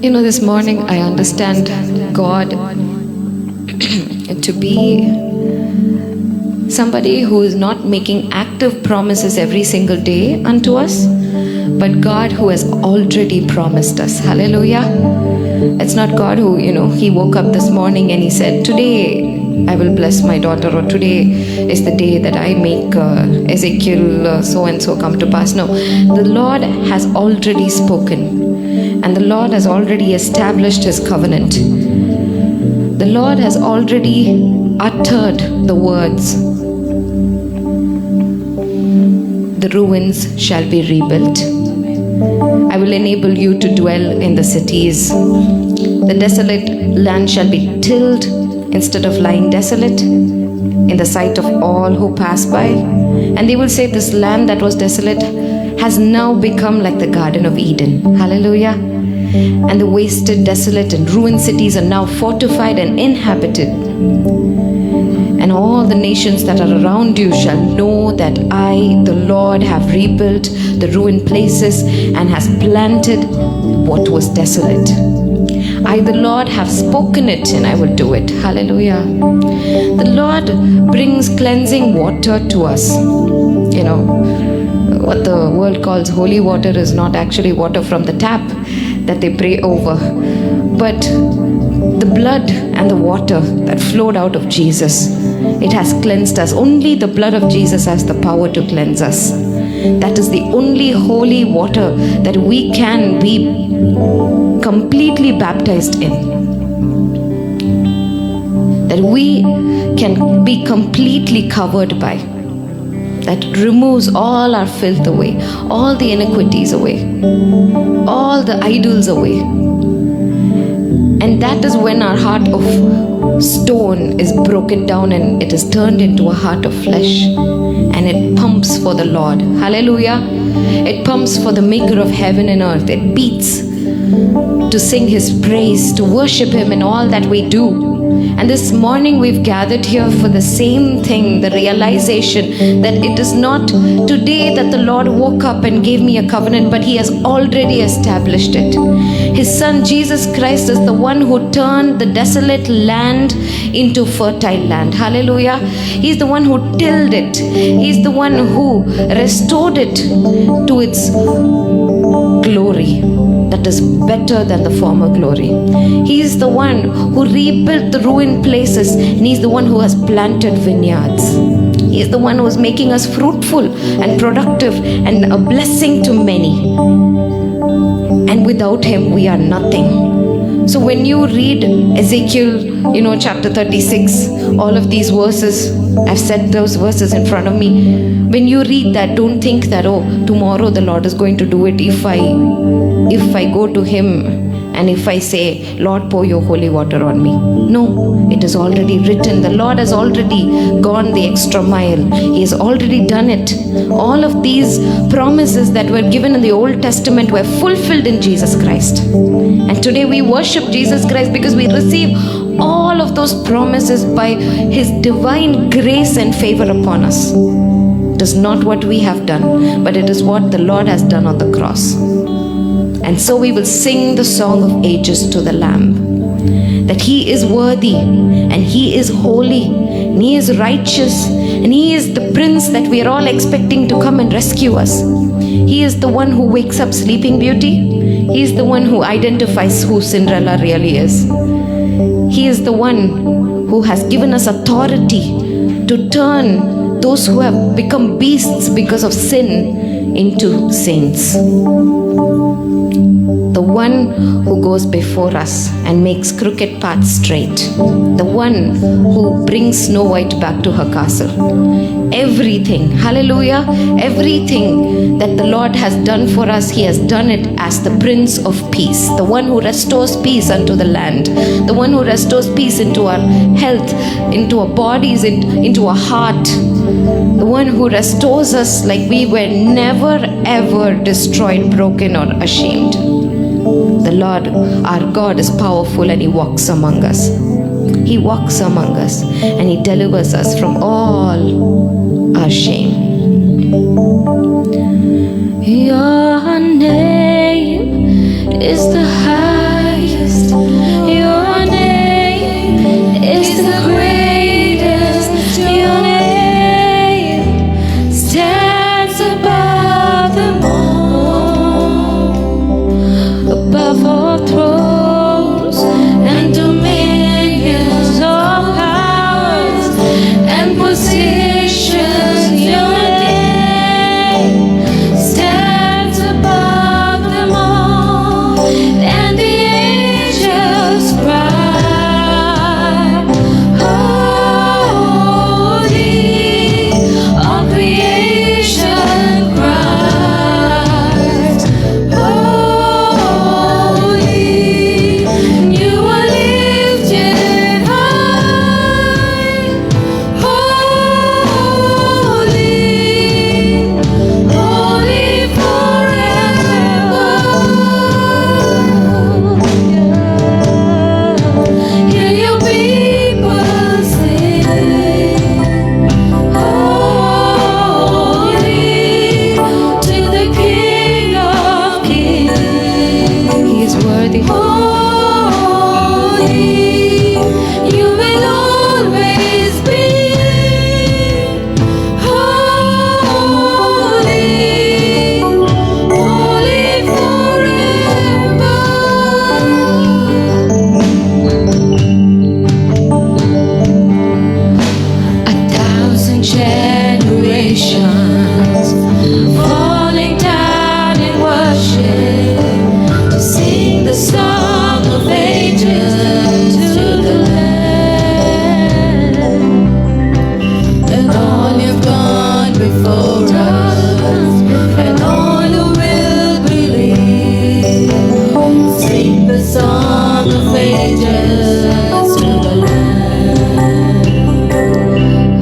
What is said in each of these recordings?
This morning I understand God to be somebody who is not making active promises every single day unto us, but God who has already promised us. Hallelujah. It's not God who, he woke up this morning and he said, today I will bless my daughter, or today is the day that I make Ezekiel so-and-so come to pass. No, the Lord has already spoken. And the Lord has already established His covenant. The Lord has already uttered the words. The ruins shall be rebuilt. I will enable you to dwell in the cities. The desolate land shall be tilled instead of lying desolate in the sight of all who pass by. And they will say, this land that was desolate has now become like the Garden of Eden. Hallelujah. And the wasted, desolate and ruined cities are now fortified and inhabited. And all the nations that are around you shall know that I, the Lord, have rebuilt the ruined places and has planted what was desolate. I, the Lord, have spoken it and I will do it. Hallelujah. The Lord brings cleansing water to us. What the world calls holy water is not actually water from the tap that they pray over, but the blood and the water that flowed out of Jesus, it has cleansed us. Only the blood of Jesus has the power to cleanse us. That is the only holy water that we can be completely baptized in, that we can be completely covered by, that removes all our filth away, all the iniquities away, all the idols away. And that is when our heart of stone is broken down and it is turned into a heart of flesh, and it pumps for the Lord. Hallelujah. It pumps for the maker of heaven and earth. It beats to sing His praise, to worship Him in all that we do. And this morning we've gathered here for the same thing, the realization that it is not today that the Lord woke up and gave me a covenant, but He has already established it. His Son Jesus Christ is the one who turned the desolate land into fertile land. Hallelujah. He's the one who tilled it. He's the one who restored it to its glory that is better than the former glory. He is the one who rebuilt the ruined places, and He's the one who has planted vineyards. He is the one who is making us fruitful and productive and a blessing to many. And without Him, we are nothing. So when you read Ezekiel, chapter 36, all of these verses, I've set those verses in front of me. When you read that, don't think that, tomorrow the Lord is going to do it if I go to Him and if I say, Lord, pour your holy water on me. No, it is already written. The Lord has already gone the extra mile. He has already done it. All of these promises that were given in the Old Testament were fulfilled in Jesus Christ. And today we worship Jesus Christ because we receive all of those promises by His divine grace and favor upon us. It is not what we have done, but it is what the Lord has done on the cross. And so we will sing the song of ages to the Lamb, that He is worthy and He is holy and He is righteous and He is the Prince that we are all expecting to come and rescue us. He is the one who wakes up Sleeping Beauty. He is the one who identifies who Cinderella really is. He is the one who has given us authority to turn those who have become beasts because of sin into saints. The one who goes before us and makes crooked paths straight. The one who brings Snow White back to her castle. Everything, hallelujah, everything that the Lord has done for us, He has done it as the Prince of Peace. The one who restores peace unto the land. The one who restores peace into our health, into our bodies, into our heart. The one who restores us like we were never ever destroyed, broken or ashamed. The Lord, our God, is powerful and He walks among us. He walks among us and He delivers us from all our shame. Your name is the highest. worthy. Holy, you will always be. Holy, holy forever. A thousand generations falling down in worship to sing the song of ages to the Lamb. And all you've gone before us, and all who will believe, sing the song of ages to the Lamb.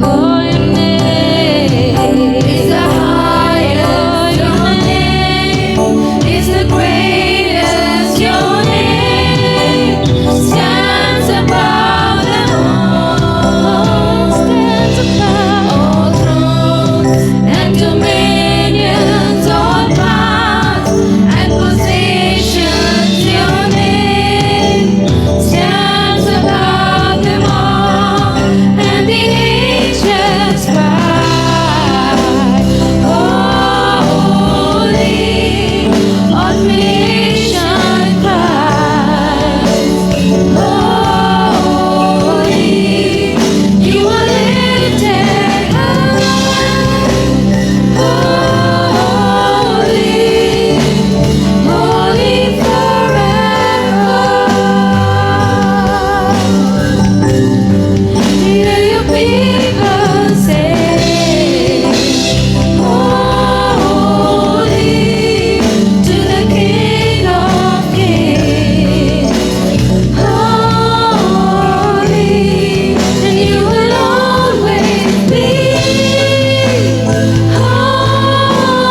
Oh, your name is the highest. Your name is the greatest. Your name stands above them all. Stands above all thrones and dominions, all powers and positions. Your name stands above them all, and the angels cry, holy, all creation cries, holy, you are lifted high, holy, holy forever. Hear your people say, holy to the King of Kings. Holy, and you will always be.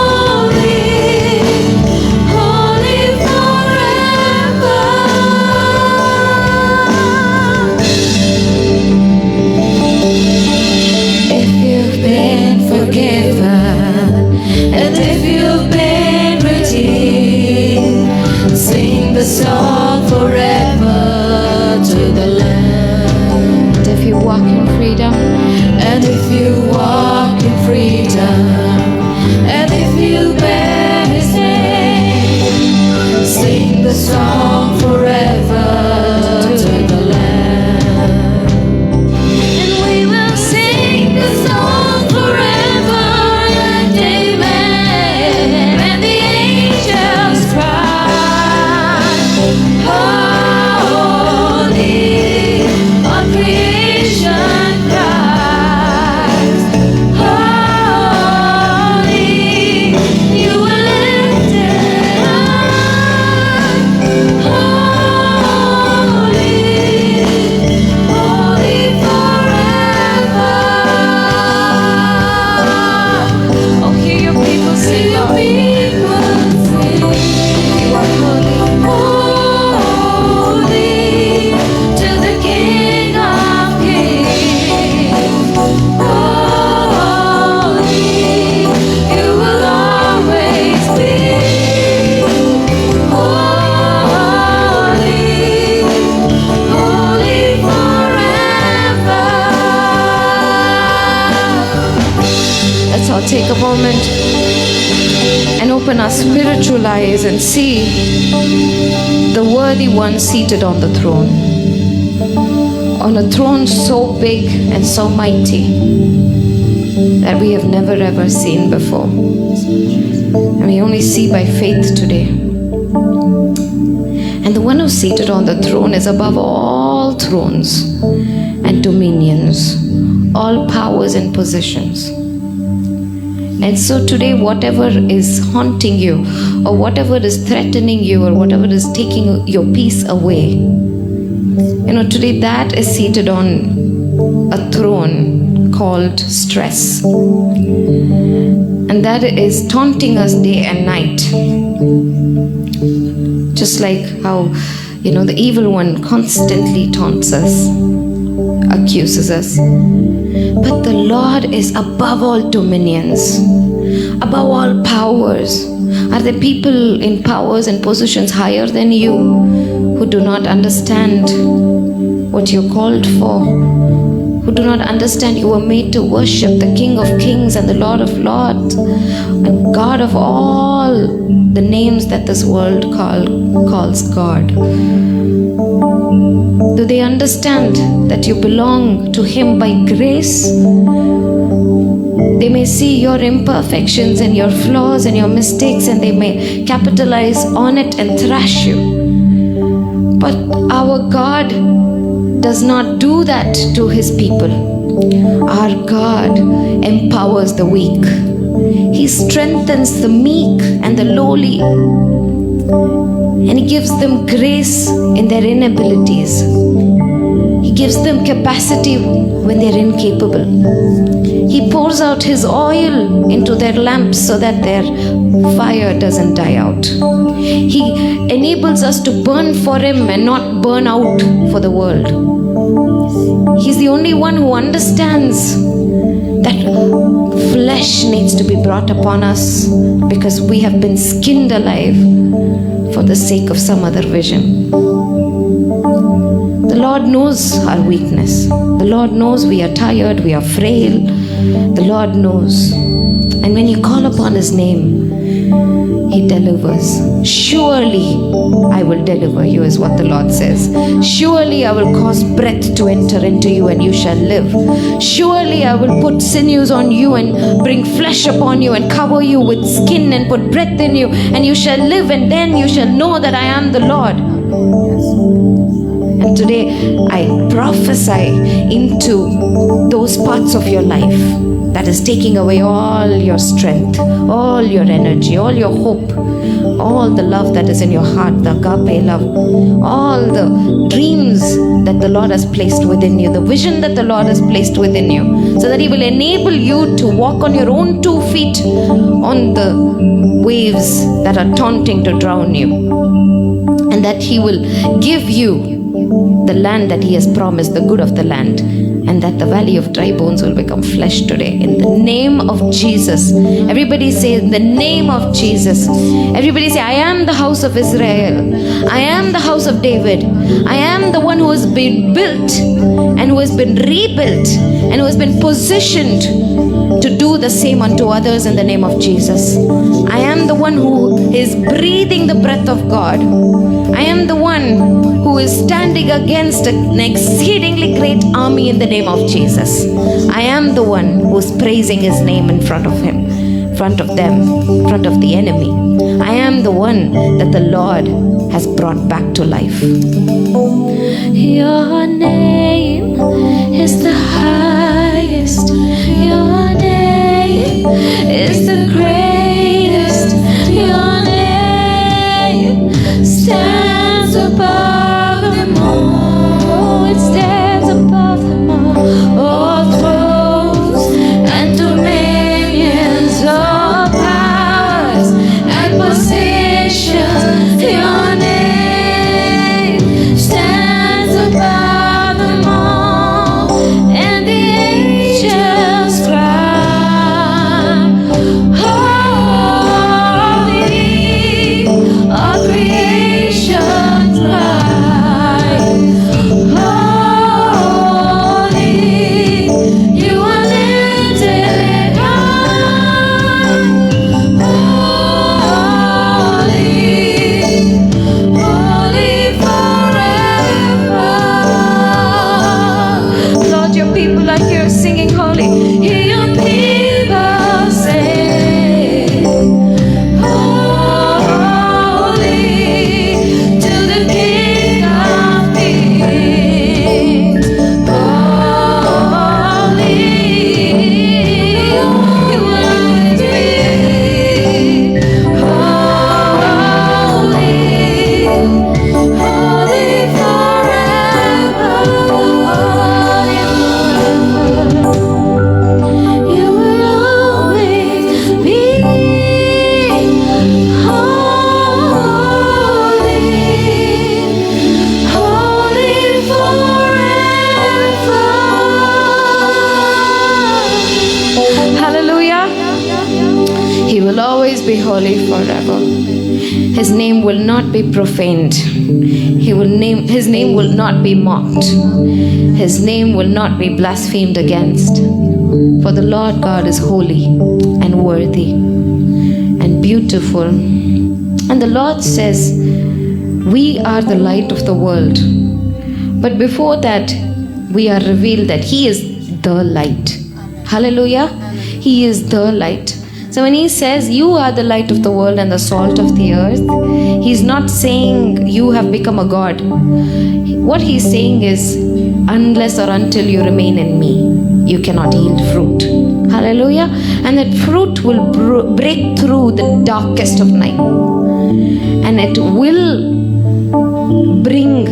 Holy, holy forever. If you've been forgiven, and if you've been redeemed, sing the song forever to the Lamb. And if you walk in freedom, And if you walk in freedom, and if you bear His name, sing the song forever to the Lamb. And we will sing the song forever and amen. And the angels cry, holy, all creation cries, holy, you are lifted high, holy, holy forever. oh, hear your people See sing, your Lord. people sing, You are holy. holy to the King of Kings. Holy, you will always be. Holy, holy forever. Let's all take a moment and open our spiritual eyes and see the worthy one seated on the throne. On a throne so big and so mighty that we have never ever seen before. And we only see by faith today. And the one who's seated on the throne is above all thrones and dominions, all powers and positions. And so today, whatever is haunting you, or whatever is threatening you, or whatever is taking your peace away, today that is seated on a throne called stress. And that is taunting us day and night. Just like how, the evil one constantly taunts us, accuses us. But the Lord is above all dominions, above all powers, Are there people in powers and positions higher than you who do not understand what you're called for? Who do not understand you were made to worship the King of Kings and the Lord of Lords and God of all the names that this world calls God? Do they understand that you belong to Him by grace? They may see your imperfections and your flaws and your mistakes, and they may capitalize on it and thrash you. But our God does not do that to His people. Our God empowers the weak. He strengthens the meek and the lowly, and He gives them grace in their inabilities. He gives them capacity when they're incapable. He pours out His oil into their lamps so that their fire doesn't die out. He enables us to burn for Him and not burn out for the world. He's the only one who understands that flesh needs to be brought upon us because we have been skinned alive for the sake of some other vision. The Lord knows our weakness. The Lord knows we are tired, we are frail. The Lord knows. And when you call upon His name, He delivers. Surely I will deliver you, is what the Lord says. Surely I will cause breath to enter into you and you shall live. Surely I will put sinews on you and bring flesh upon you and cover you with skin and put breath in you and you shall live, and then you shall know that I am the Lord. And today I prophesy into those parts of your life that is taking away all your strength, all your energy, all your hope, all the love that is in your heart, the agape love, all the dreams that the Lord has placed within you, the vision that the Lord has placed within you, so that He will enable you to walk on your own 2 feet on the waves that are taunting to drown you, and that He will give you the land that He has promised, the good of the land, and that the valley of dry bones will become flesh today. In the name of Jesus. Everybody say, in the name of Jesus. Everybody say, I am the house of Israel. I am the house of David. I am the one who has been built and who has been rebuilt and who has been positioned to do the same unto others in the name of Jesus. I am the one who is breathing the breath of God. I am the one who is standing against an exceedingly great army in the name of Jesus. I am the one who is praising His name in front of Him, in front of them, in front of the enemy. I am the one that the Lord has brought back to life. Your name is the highest. Your name is the greatest. Your name stands above them all. It stands above them all. All thrones and dominions, all powers and positions. Your name stands above them all, and the angels cry, holy. holy forever. His name will not be profaned. His name will not be mocked. His name will not be blasphemed against. For the Lord God is holy and worthy and beautiful. And the Lord says, we are the light of the world. But before that, we are revealed that He is the light. Hallelujah. He is the light. So when He says you are the light of the world and the salt of the earth, He's not saying you have become a god. What He's saying is, unless or until you remain in me, you cannot yield fruit. Hallelujah. And that fruit will break through the darkest of night. And it will bring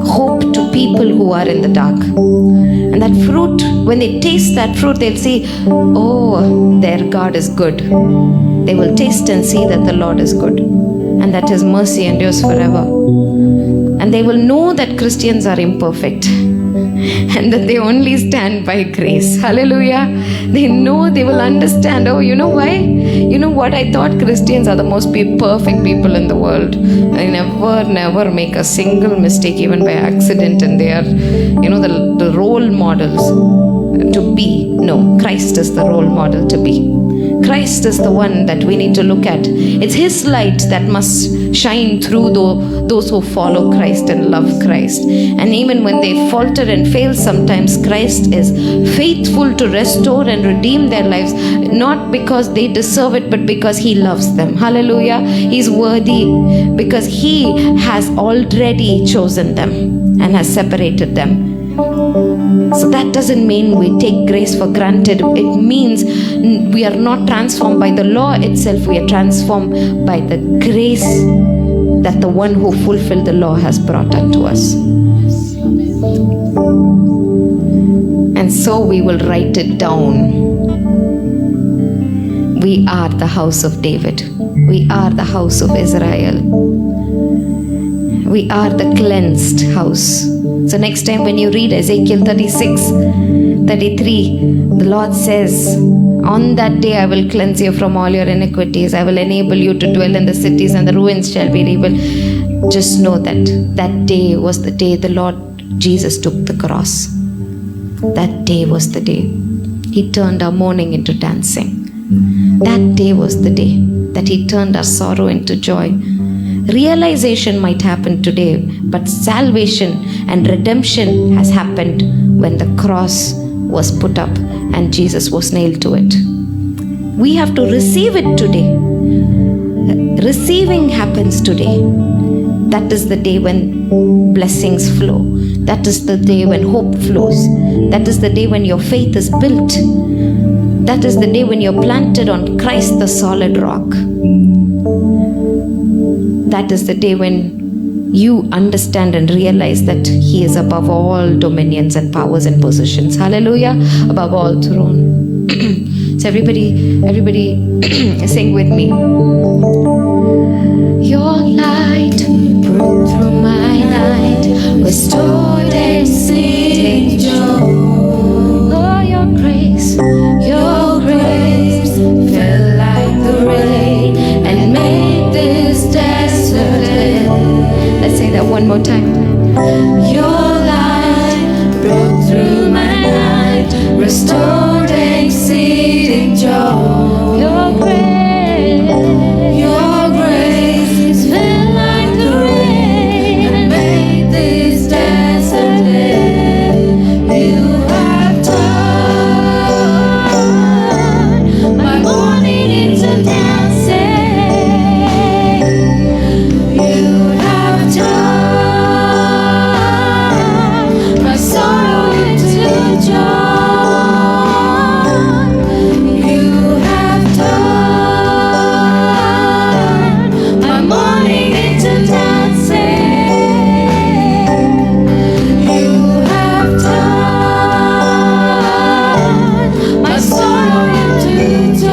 hope to people who are in the dark. And that fruit, when they taste that fruit, they'll say, oh, their God is good. They will taste and see that the Lord is good, and that His mercy endures forever. And they will know that Christians are imperfect and that they only stand by grace. Hallelujah. They know, they will understand, oh, you know why? You know what? I thought Christians are the most perfect people in the world. I never make a single mistake, even by accident, and they are, the role models to be. No, Christ is the role model to be. Christ is the one that we need to look at. It's His light that must shine through those who follow Christ and love Christ. And even when they falter and fail sometimes, Christ is faithful to restore and redeem their lives, not because they deserve it, but because He loves them. Hallelujah. He's worthy because He has already chosen them and has separated them. So that doesn't mean we take grace for granted. It means we are not transformed by the law itself. We are transformed by the grace that the one who fulfilled the law has brought unto us. And so we will write it down. We are the house of David. We are the house of Israel. We are the cleansed house. So next time when you read Ezekiel 36, 33, the Lord says, on that day I will cleanse you from all your iniquities. I will enable you to dwell in the cities, and the ruins shall be rebuilt. Just know that that day was the day the Lord Jesus took the cross. That day was the day He turned our mourning into dancing. That day was the day that He turned our sorrow into joy. Realization might happen today, but salvation and redemption has happened when the cross was put up and Jesus was nailed to it. We have to receive it today. Receiving happens today. That is the day when blessings flow. That is the day when hope flows. That is the day when your faith is built. That is the day when you're planted on Christ, the solid rock. That is the day when you understand and realize that He is above all dominions and powers and positions. Hallelujah. Above all throne. So everybody sing with me. Your light broke through my night, restored exceeding joy. Oh, your grace fell like the rain and made this desolate. Let's say that one more time. Your light broke through my night, restored exceeding joy. Your grace fell like the rain and made this desolate. You have turned my mourning into dancing. You have turned my sorrow into joy. You have turned my mourning into dancing. You have turned my sorrow into joy.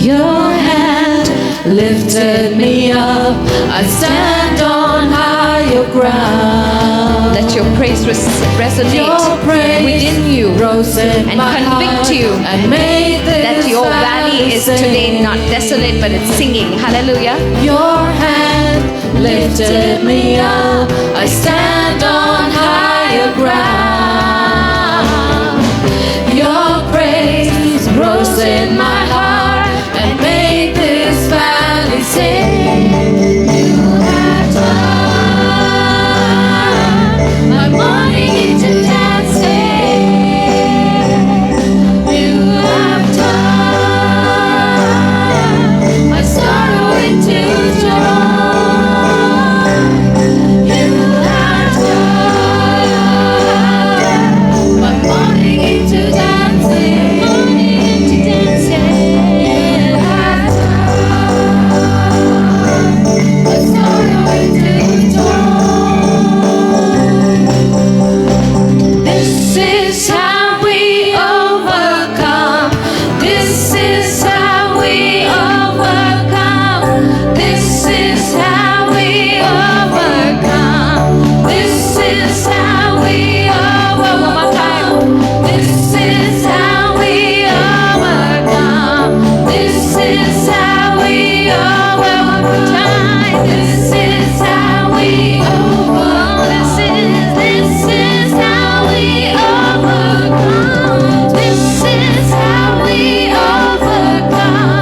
Your hand lifted me up. I stand on higher ground. That your praise resonate Your praise within you rose in and my convict heart you and made that this your valley is sing. today not desolate but it's singing. Hallelujah. Your hand lifted me up. I stand on higher ground. Your praise rose in my heart and made this valley sing. You have turned my mourning into dancing. You have turned my sorrow into joy. You have turned my mourning into dancing. You have turned my sorrow into joy. This is how we overcome. This is how we overcome. This is how we overcome. This is how we overcome. This is how we overcome. This is how we overcome. This is how we overcome. This is how we overcome. This is how we overcome.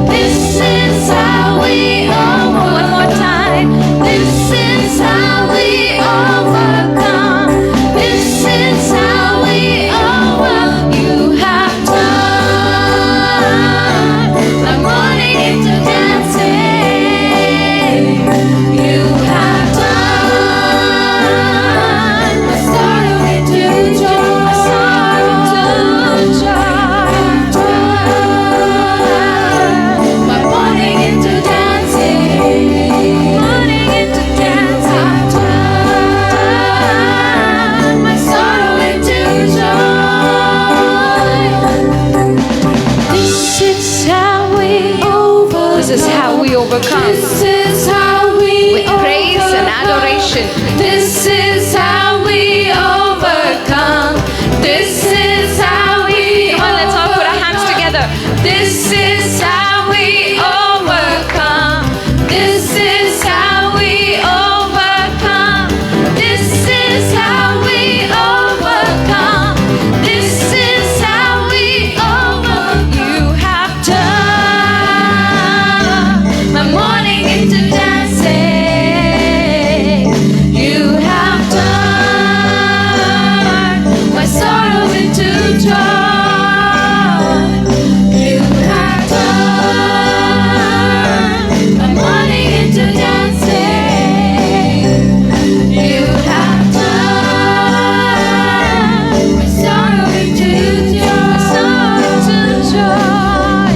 This is how we overcome. One more time. This is how we overcome. This is how we overcome. You have turned my mourning into dancing. You have turned my sorrow into joy. My mourning into dancing. Mourning into dancing. Turned my sorrow into joy. This is how we overcome. This is how we overcome. This is how we With praise and adoration. This is how we overcome. This is how we Come on, let's all put our hands together. This is how we overcome. This is how we overcome. This is how we overcome. This is how we overcome. You have turned my mourning into dancing. You have turned my sorrow into joy. You have turned my mourning into dancing. You have turned my sorrow into joy.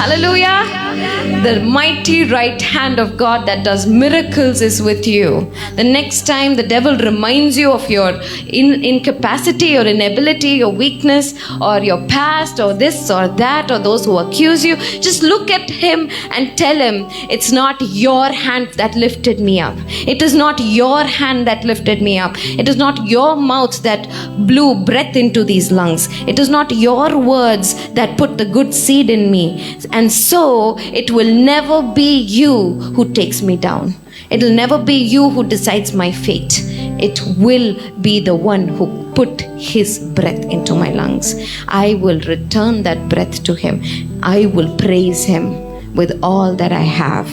Hallelujah. The mighty right hand of God that does miracles is with you. The next time the devil reminds you of your incapacity, your inability, your weakness, or your past, or this or that, or those who accuse you, just look at him and tell him, it's not your hand that lifted me up. It is not your hand that lifted me up. It is not your mouth that blew breath into these lungs. It is not your words that put the good seed in me. And so it will never be you who takes me down. It will never be you who decides my fate. It will be the one who put his breath into my lungs. I will return that breath to him. I will praise him with all that I have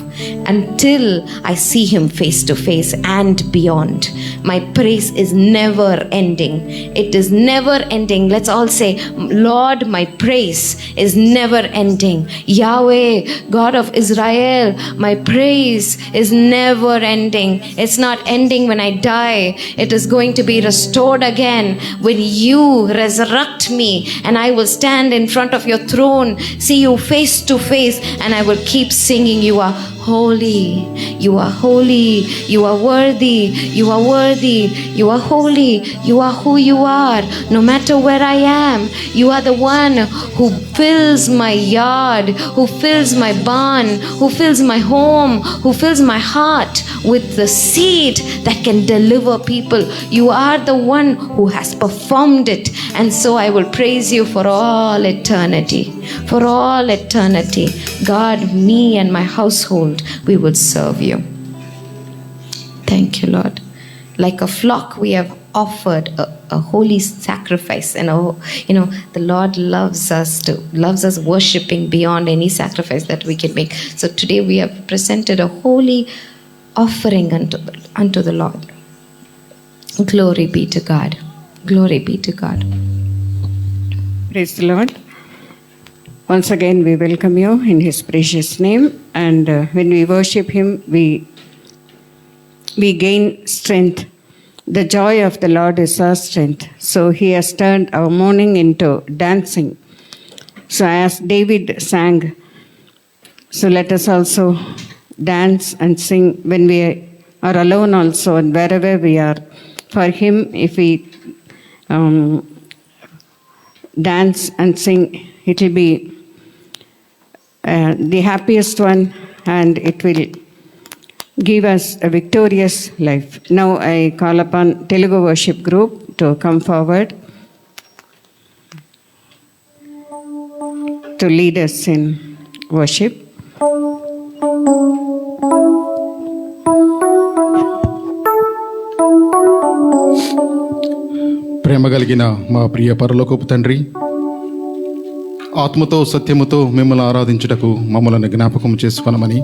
until I see him face to face and beyond. My praise is never ending. It is never ending. Let's all say, Lord, my praise is never ending. Yahweh, God of Israel, my praise is never ending. It's not ending when I die. It is going to be restored again when you resurrect me, and I will stand in front of your throne, see you face to face, and I will keep singing, you are holy, You are holy. You are worthy. You are worthy. You are holy. You are who you are. No matter where I am, you are the one who fills my yard, who fills my barn, who fills my home, who fills my heart with the seed that can deliver people. You are the one who has performed it. And so I will praise you for all eternity. For all eternity. God, me and my household, we will serve you. Thank you, Lord. Like a flock, we have offered a holy sacrifice, and the Lord loves us worshiping beyond any sacrifice that we can make. So today we have presented a holy offering unto the Lord. Glory be to God. Glory be to God. Praise the Lord. Once again, we welcome you in His precious name. And when we worship Him, we gain strength. The joy of the Lord is our strength. So He has turned our mourning into dancing. So as David sang, so let us also dance and sing when we are alone also, and wherever we are. For Him, if we dance and sing, it will be the happiest one, and it will give us a victorious life. Now I call upon Telugu worship group to come forward to lead us in worship. ప్రేమ కలిగిన మా ప్రియ పరలోకపు తండ్రి, ఆత్మతో సత్యముతో మిమ్మల్ని ఆరాధించుటకు మమ్మల్ని జ్ఞాపకం చేసుకొనమని,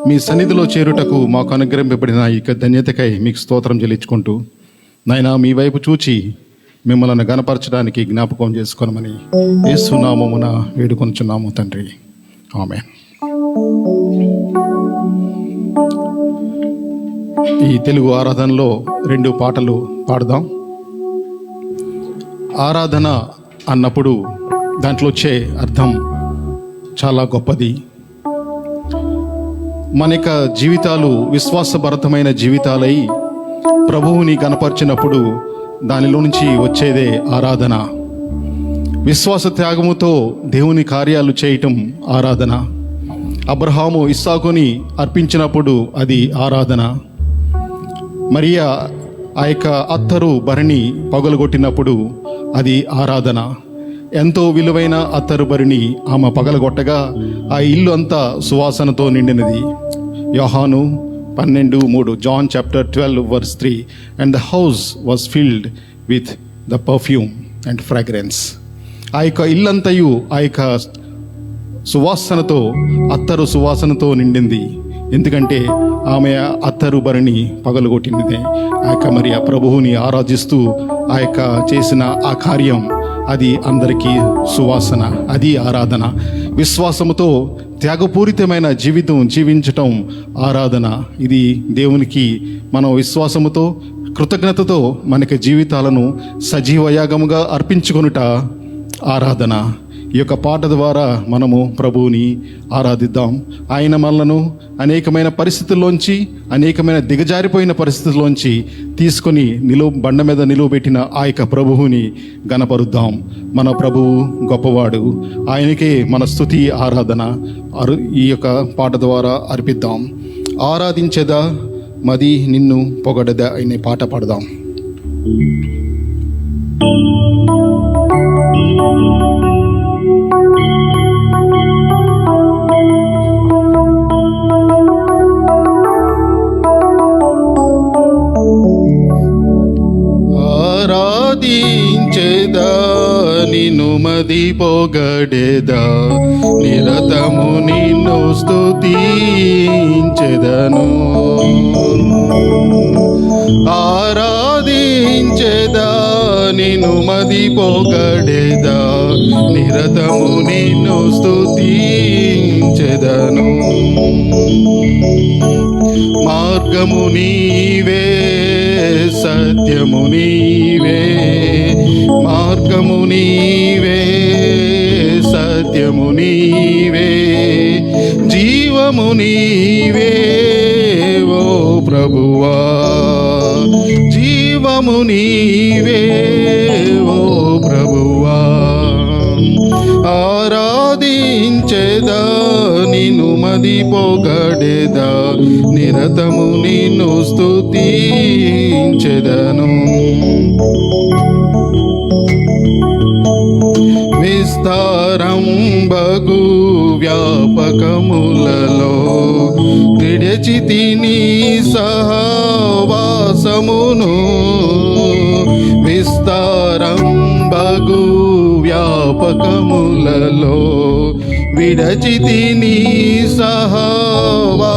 మీ సన్నిధిలో చేరుటకు మాకు అనుగ్రహింపబడిన ఈ ధన్యతకై మీకు స్తోత్రం చెల్లించుకుంటూ, నాయనా మీ వైపు చూచి మిమ్మల్ని గణపరచడానికి జ్ఞాపకం చేసుకొనమని యేసు నామమున వేడుకొనుచున్నాము తండ్రి. ఆమేన్. ఈ తెలుగు ఆరాధనలో 2 పాటలు పాడదాం. ఆరాధన అన్నప్పుడు దాంట్లో వచ్చే అర్థం చాలా గొప్పది. మన యొక్క జీవితాలు విశ్వాసభరితమైన జీవితాలై ప్రభువుని కనపరిచినప్పుడు దానిలో నుంచి వచ్చేదే ఆరాధన. విశ్వాస త్యాగముతో దేవుని కార్యాలు చేయటం ఆరాధన. అబ్రహాము ఇస్సాకుని అర్పించినప్పుడు అది ఆరాధన. మరియా ఆ యొక్క అత్తరు భరిణి పగలగొట్టినప్పుడు అది ఆరాధన. ఎంతో విలువైన అత్తరు భరిణి ఆమె పగలగొట్టగా ఆ ఇల్లు అంతా సువాసనతో నిండినది. యోహాను 12:3, John chapter 12 verse 3, and the house was filled with the perfume and fragrance. ఆ యొక్క ఇల్లంతయు ఆ యొక్క సువాసనతో, అత్తరు సువాసనతో నిండింది. ఎందుకంటే ఆమె అత్తరు భరిణి పగలగొట్టినదే. ఆ యొక్క మరి ఆ ప్రభువుని ఆరాధిస్తూ ఆ యొక్క చేసిన ఆ కార్యం, అది అందరికీ సువాసన, అది ఆరాధన. విశ్వాసముతో త్యాగపూరితమైన జీవితం జీవించటం ఆరాధన. ఇది దేవునికి మనం విశ్వాసముతో కృతజ్ఞతతో మనకి జీవితాలను సజీవ యాగముగా అర్పించుకొనుట ఆరాధన. ఈ యొక్క పాట ద్వారా మనము ప్రభువుని ఆరాధిద్దాం. ఆయన మనలను అనేకమైన పరిస్థితుల్లోంచి, అనేకమైన దిగజారిపోయిన పరిస్థితుల్లోంచి తీసుకొని బండ మీద నిలువబెట్టిన ఆ యొక్క ప్రభువుని గణపరుద్దాం. మన ప్రభువు గొప్పవాడు. ఆయనకే మన స్తుతి ఆరాధన ఈ యొక్క పాట ద్వారా అర్పిద్దాం. ఆరాధించేదా మది నిన్ను పొగడదా అనే పాట పాడదాం. ఆరాధించేదా నిన్ను మది పొగడేదా, నిరతము నిన్ను స్తుతించెదను. ఆరాధించేదా నిన్ను మది పొగడేదా, నిరతము నిన్ను స్తుతించెదను. మార్గము నీవే, సత్యము నీవే, మార్గము నీవే, సత్యము నీవే, జీవము నీవే, ప్రభువా, జీవము నీవే ఓ ప్రభువా. ఆరాధించెదా నిన్ను మది పొగడెదా, నిరతము నిన్ను స్తుతించెదను. విస్తారంబగు వ్యాపకములలో విడిచితిని సహవాసమును. విస్తారంబగు వ్యాపకములలో విడచితిని సహవాసమును.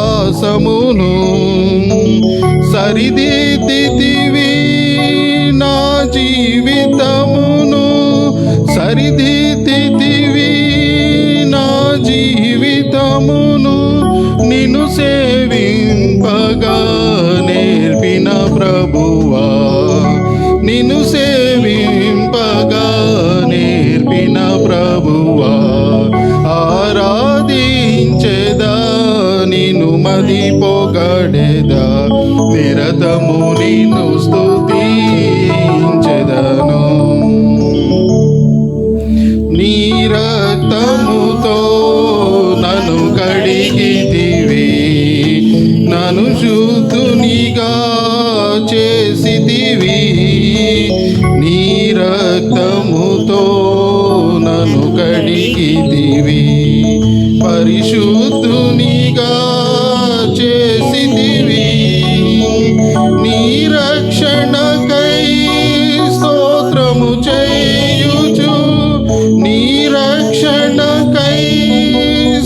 సరిదిద్దితివి నా జీవితమును, సరిదిద్దితివి నా జీవితమును. నిన్ను సేవింపగా నేర్పిన ప్రభువా, నిన్ను సేవింపగా నేర్పిన ప్రభువా. ఆరాధించెదా నిన్ను మది పొగడెదా, నిరతము నిన్ను స్తుతించెదను. నీ రక్తముతో నన్ను కడిగితివి, నన్ను శుద్ధునిగా చేసితివి. నీ రక్తముతో నన్ను కడిగితివి, పరిశుద్ధునిగా చేసితివి. నీ రక్షణకై స్తోత్రము చేయుచు, నీ రక్షణకై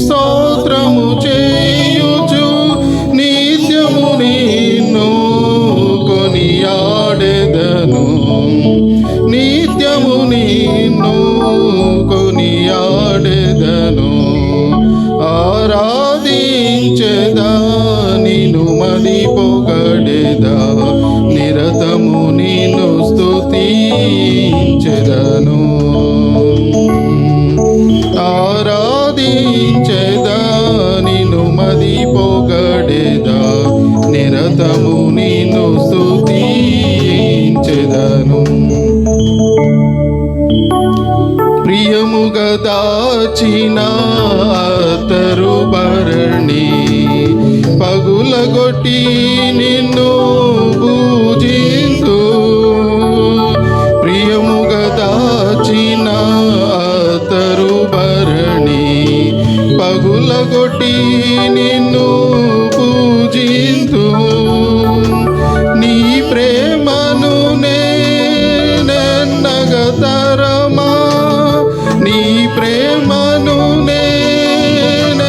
స్తోత్రము చేయుచు, నిత్యము నిన్ను కొనియాడెదను, నిత్యము నిన్ను కొనియాడెదను. ఆరాధించెదా నిన్ను మది పొగడెదా, నిరతము నిన్ను స్తుతించెదను. ఆరాధించెదా నిన్ను మది పొగడెదా, నిరతము నిన్ను స్తుతించెదను. ప్రియముగా దాచిన అత్తరు భరణి పగులగొట్టి నిన్ను పూజింతు. ప్రియముగా దాచిన అత్తరు భరణి పగులగొట్టి నిన్ను పూజింతు. నీ ప్రేమను నేనెన్నగతరమా, నీ ప్రేమను నేనెన్నగతరమా.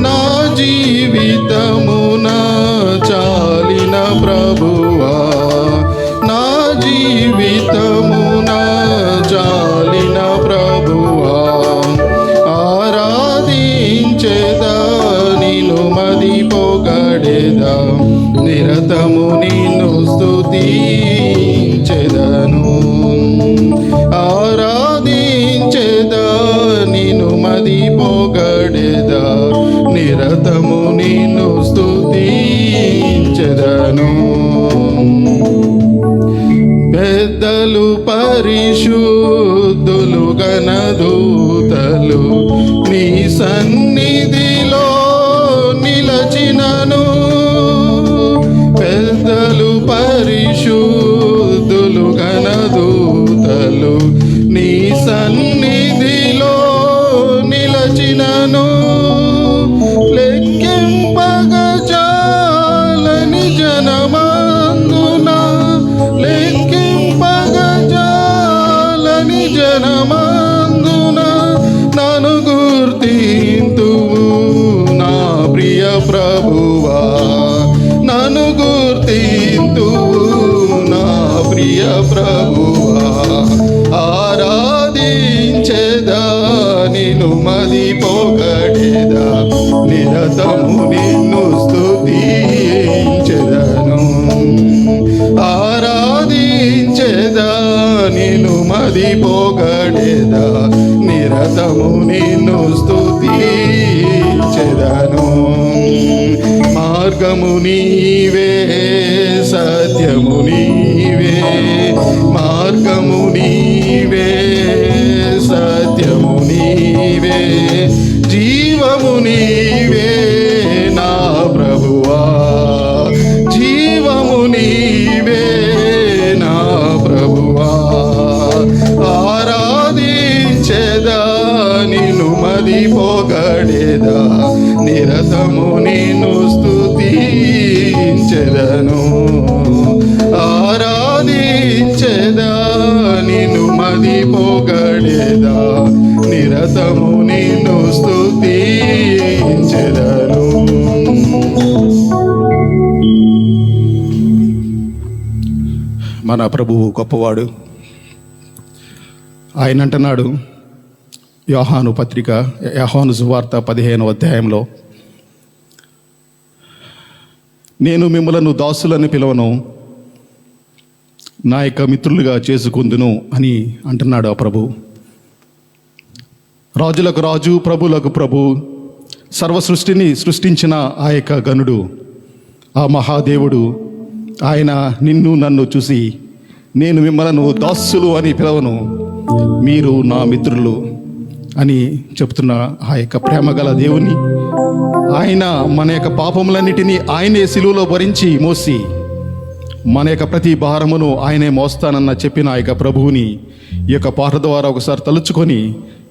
నా జీవితమున చాలిన ప్రభువా, నా జీవితమున చాలిన ప్రభువా. ఆరాధించెదా నిన్ను మది పొగడెదా, నిరతము నిన్ను స్తుతించెదను. ఆరాధించెదా నిన్ను మది పొగడెదా, నిరతము నిన్ను స్తుతించెదను. పెద్దలు పరిశుద్ధులు గణదూతలు నీ సన్నిధిలో నిలచినను. పెద్దలు పరిశుద్ధులు గణదూతలు నీ సన్నిధిలో నిలచినను. లెక్కింపగా చాలని జనమందున, లెక్కింపగా చాలని జనమందున నన్ను గుర్తింతువు నా ప్రియ ప్రభువా, నన్ను గుర్తింతువు నా ప్రియ ప్రభువా. ఆరాధించెదా నిన్ను మది పొగడెదా, నిరతము నిన్ను స్తుతించెదను. ఆరాధించెదా నిన్ను మది పొగడెదా, నిరతము నిన్ను స్తుతించెదను. మార్గము నీవే, సత్యము నీవే, మార్గము నీవే, సత్యము నీవే, జీవము నీవే నా ప్రభువా, జీవము నీవే నా ప్రభువా. ఆరాధించెదా నిన్ను మది పొగడెదా, నిరతము నిన్ను స్తుతించెదను. ఆరాధించెదా నిన్ను మది పొగడెదా, నిరతము నిన్ను స్తుతించెదను. మన ప్రభువు గొప్పవాడు. ఆయన అంటున్నాడు యోహాను పత్రిక, యోహాను సువార్త 15వ అధ్యాయంలో, నేను మిమ్మలను దాసులని పిలవను, నా యొక్క మిత్రులుగా చేసుకుందును అని అంటున్నాడు ఆ ప్రభు. రాజులకు రాజు, ప్రభులకు ప్రభు, సర్వ సృష్టిని సృష్టించిన ఆ యొక్క గనుడు, ఆ మహాదేవుడు, ఆయన నిన్ను నన్ను చూసి, నేను మిమ్మలను దాసులు అని పిలవను, మీరు నా మిత్రులు అని చెప్తున్న ఆ యొక్క ప్రేమగల దేవుని, ఆయన మన యొక్క పాపములన్నిటినీ ఆయనే సిలువలో భరించి మోసి మన యొక్క ప్రతి భారమును ఆయనే మోస్తానన్న చెప్పిన ఆ యొక్క ప్రభువుని ఈ యొక్క పాట ద్వారా ఒకసారి తలుచుకొని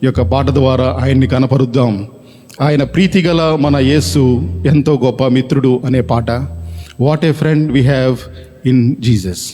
ఈ యొక్క పాట ద్వారా ఆయన్ని కనపరుద్దాం. ఆయన ప్రీతిగల మన యేసు ఎంతో గొప్ప మిత్రుడు అనే పాట. What a friend we have in Jesus.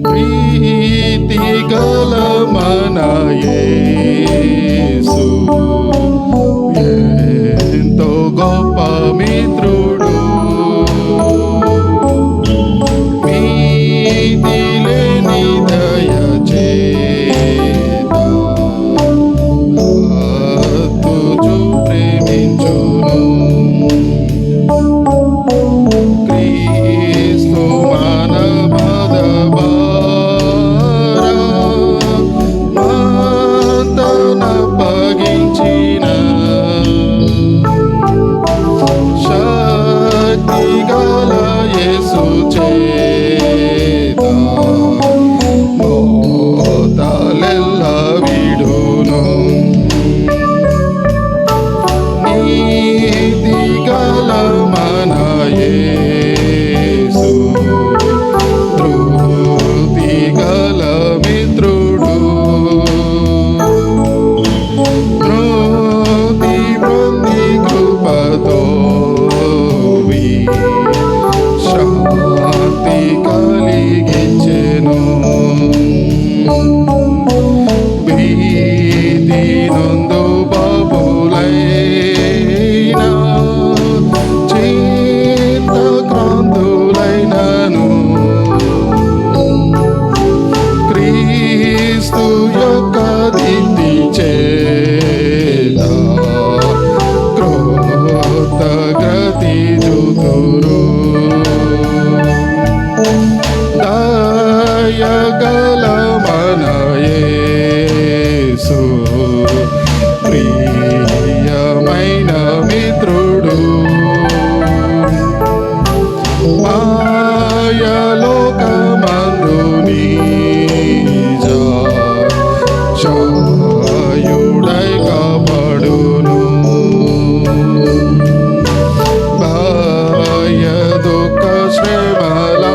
ప్రీతిగల మన యేసు ఎంతో గొప్ప మిత్రుడు, ప్రీతి లేని దయచేత తుజు ప్రేమించును. క్రీస్తు మన పగించిన శక్తి గల యేసు చేత మోతాలెల్ల విడును. నీతి గల మన యేసు తృప్తి గల మిత్రుడు, శాంతి కలిగించెను. భీతి నందు బాబులైన చింతక్రాంతులైనను క్రీస్తు యొక్క దిద్ది చేత కృతజ్ఞతి చూతురు. దయగల మన యేసు ప్రియమైన మిత్రుడు, మాయలోకమందు నిజ చాయుడై కాపాడును. భయ దుఃఖ శ్రమలాది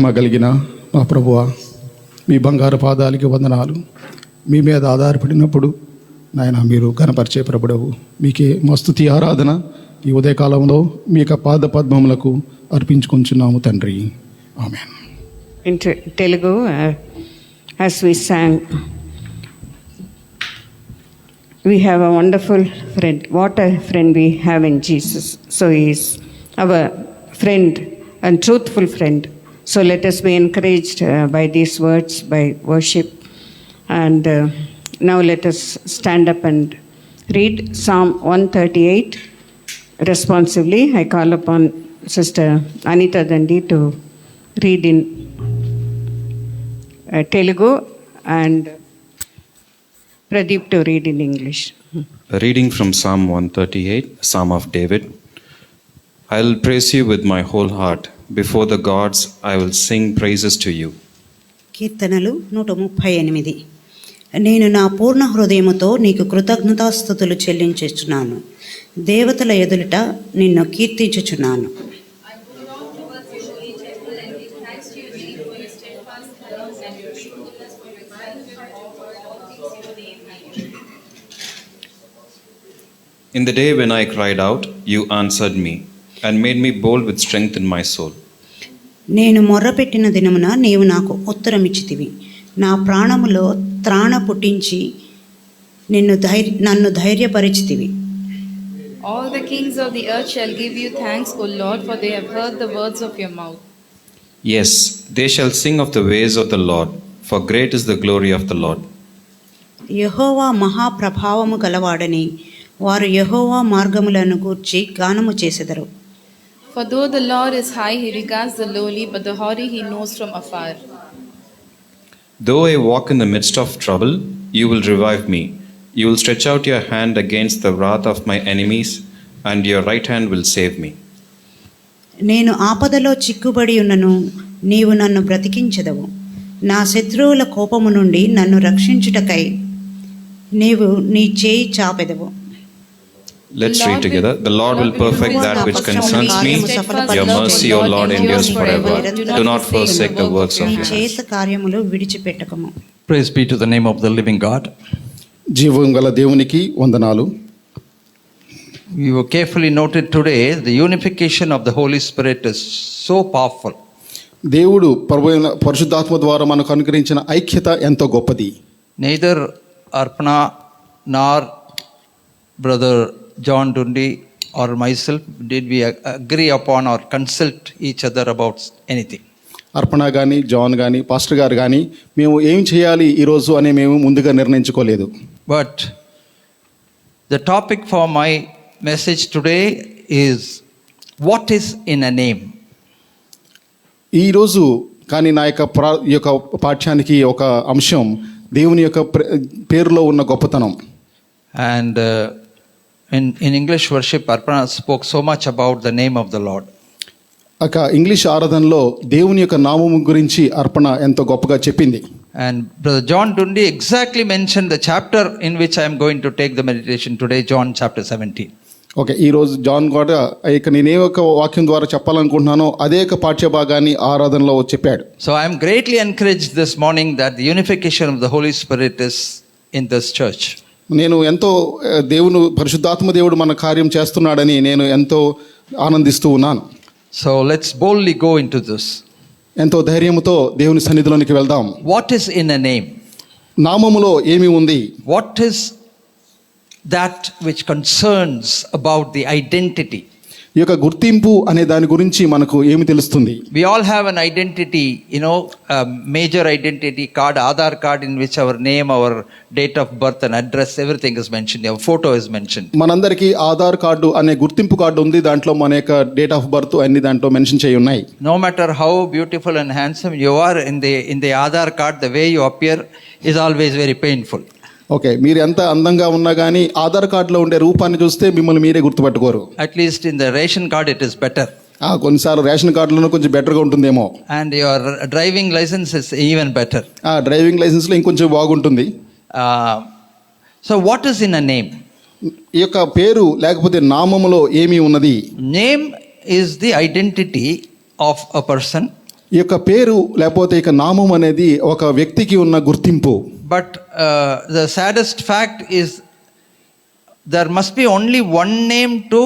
ప్రేమ కలిగిన మా ప్రభువా, మీ బంగారు పాదాలకి వందనాలు. మీ మీద ఆధారపడినప్పుడు నాయన మీరు ఘనపరిచే ప్రభుడవు. మీకే మా స్తుతి ఆరాధన ఈ ఉదయకాలంలో మీ యొక్క పాద పద్మములకు అర్పించుకుంటున్నాము తండ్రి. ఆమేన్. In Telugu, as we sang, we have a wonderful friend. What a friend we have in Jesus. So he is our friend and truthful friend. So let us be encouraged by these words, by worship. And now let us stand up and read Psalm 138 responsively. I call upon Sister Anita Dandi to read in Telugu and Pradeep to read in English. A reading from Psalm 138, Psalm of David. I will praise you with my whole heart. Before the gods, I will sing praises to you. కీర్తనలు 138. నేను నా పూర్ణ హృదయముతో నీకు కృతజ్ఞతాస్తుతులు చెల్లించుచున్నాను. దేవతల ఎదుట నిన్ను కీర్తించుచున్నాను. In the day when I cried out, you answered me and made me bold with strength in my soul. నేను మొర్రపెట్టిన దినమున నీవు నాకు ఉత్తరమిచ్చితివి. నా ప్రాణములో త్రాణ పుట్టించి నన్ను ధైర్యపరిచితివి. All the kings of the earth shall give you thanks, O Lord, for they have heard the words of your mouth. Yes, they shall sing of the ways of the Lord, for great is the glory of the Lord. యెహోవా మహాప్రభావము గలవాడని వారు యెహోవా మార్గములను గూర్చి గానము చేసెదరు. For though the Lord is high, he regards the lowly, but the haughty he knows from afar. Though I walk in the midst of trouble, you will revive me. You will stretch out your hand against the wrath of my enemies, and your right hand will save me. నేను ఆపదలో చిక్కుబడి ఉన్నను, నీవు నన్ను బ్రతికించెదవు. నా శత్రువుల కోపము నుండి నన్ను రక్షించుటకై నీవు నీ చేయి చాపెదవు. Let's read together. The Lord will perfect that which concerns me. Your mercy, O Lord, endures forever. Do not forsake the works of నీ your చేత hands. కార్యములు విడిచిపెట్టకము. Praise be to the name of the living God. జీవం గల దేవునికి వందనాలు. We were carefully noted today, the unification of the Holy Spirit is so powerful. దేవుడు పరిశుద్ధాత్మ ద్వారా మనకు అనుగ్రహించిన ఐక్యత ఎంతో గొప్పది. Neither Arpana nor Brother John Dundi or myself did we agree upon or consult each other about anything. అర్పణ కానీ జాన్ కానీ పాస్టర్ గారు కానీ మేము ఏం చేయాలి ఈరోజు అని మేము ముందుగా నిర్ణయించుకోలేదు. But the topic for my message today is what is in a name. ఈరోజు కానీ నా యొక్క పాఠ్యానికి ఒక అంశం దేవుని యొక్క పేరులో ఉన్న గొప్పతనం. And in English worship, Arpana spoke so much about the name of the Lord. English ఆరాధనలో దేవుని యొక్క నామము గురించి అర్పణ ఎంతో గొప్పగా చెప్పింది. And Brother John Dundi exactly mentioned the chapter in which I am going to take the meditation today, John chapter 17. Okay, ఈరోజు జాన్ కూడా ఇక నేనే ఒక వాక్యం ద్వారా చెప్పాలనుకుంటున్నానో అదే ఒక పాఠ్య భాగాన్ని ఆరాధనలో చెప్పాడు. So I am greatly encouraged this morning that the unification of the Holy Spirit is in this church. నేను ఎంతో పరిశుద్ధాత్మ దేవుడు మన కార్యం చేస్తున్నాడని నేను ఎంతో ఆనందిస్తూ ఉన్నాను. So let's boldly go into this. ఎంతో ధైర్యంతో దేవుని సన్నిధిలోనికి వెళ్దాం. What is in a name? నామములో ఏమి ఉంది? What is that which concerns about the identity? ఈ యొక్క గుర్తింపు అనే దాని గురించి మనకు ఏమి తెలుస్తుంది? We all have an identity, a major identity card, Aadhaar card, in which our name, our date of birth and address, everything is mentioned. Our photo is mentioned. మనందరికీ ఆధార్ కార్డు అనే గుర్తింపు కార్డు ఉంది. దాంట్లో మన యొక్క డేట్ ఆఫ్ బర్త్ అన్ని దాంట్లో mention చేయి ఉన్నాయి. No matter how beautiful and handsome you are in the Aadhaar card, the way you appear is always very painful. Okay, మీరు ఎంత అందంగా ఉన్నా కానీ ఆధార్ కార్డులో ఉండే రూపాన్ని చూస్తే మిమ్మల్ని మీరే గుర్తుపట్టుకోరు. At least in the ration card it is better. కొన్నిసార్లు రేషన్ కార్డులోనే కొంచెం బెటర్గా ఉంటుందేమో. And your driving license is even better. Driving లైసెన్స్లో ఇంకొంచెం బాగుంటుంది. So what is in a name? ఈ యొక్క పేరు లేకపోతే నామములో ఏమి ఉన్నది? Name is the identity of a person. ఈ యొక్క పేరు లేకపోతే ఇక నామం అనేది ఒక వ్యక్తికి ఉన్న గుర్తింపు. But the saddest fact is there must be only one name to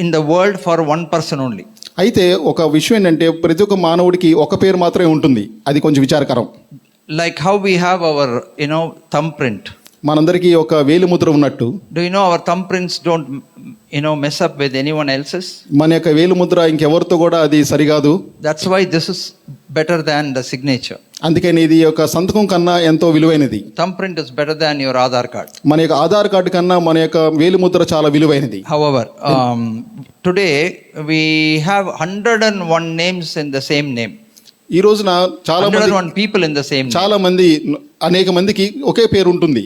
in the world for one person only. అయితే ఒక విషయం ఏంటంటే ప్రతి ఒక్క మానవుడికి ఒక పేరు మాత్రమే ఉంటుంది. అది కొంచెం విచారకరం. Like how we have our thumbprint. మనందరికీ ఒక వేలిముద్ర ఉన్నట్టు. Do you know our thumbprints don't mess up with anyone else's? మన యొక్క వేలిముద్ర ఇంకెవరితో కూడా అది సరికాదు. That's why this is better than the signature. అందుకని ఇది ఒక సంతకం కన్నా ఎంతో విలువైనది. Thumbprint is better than your Aadhaar card. మన యొక్క ఆధార్ కార్డు కన్నా మన యొక్క వేలిముద్ర చాలా విలువైనది. However, today we have 101 names in the same name. ఈ రోజున చాలా 101 people in the same name. చాలా మంది అనేక మందికి ఒకే పేరు ఉంటుంది.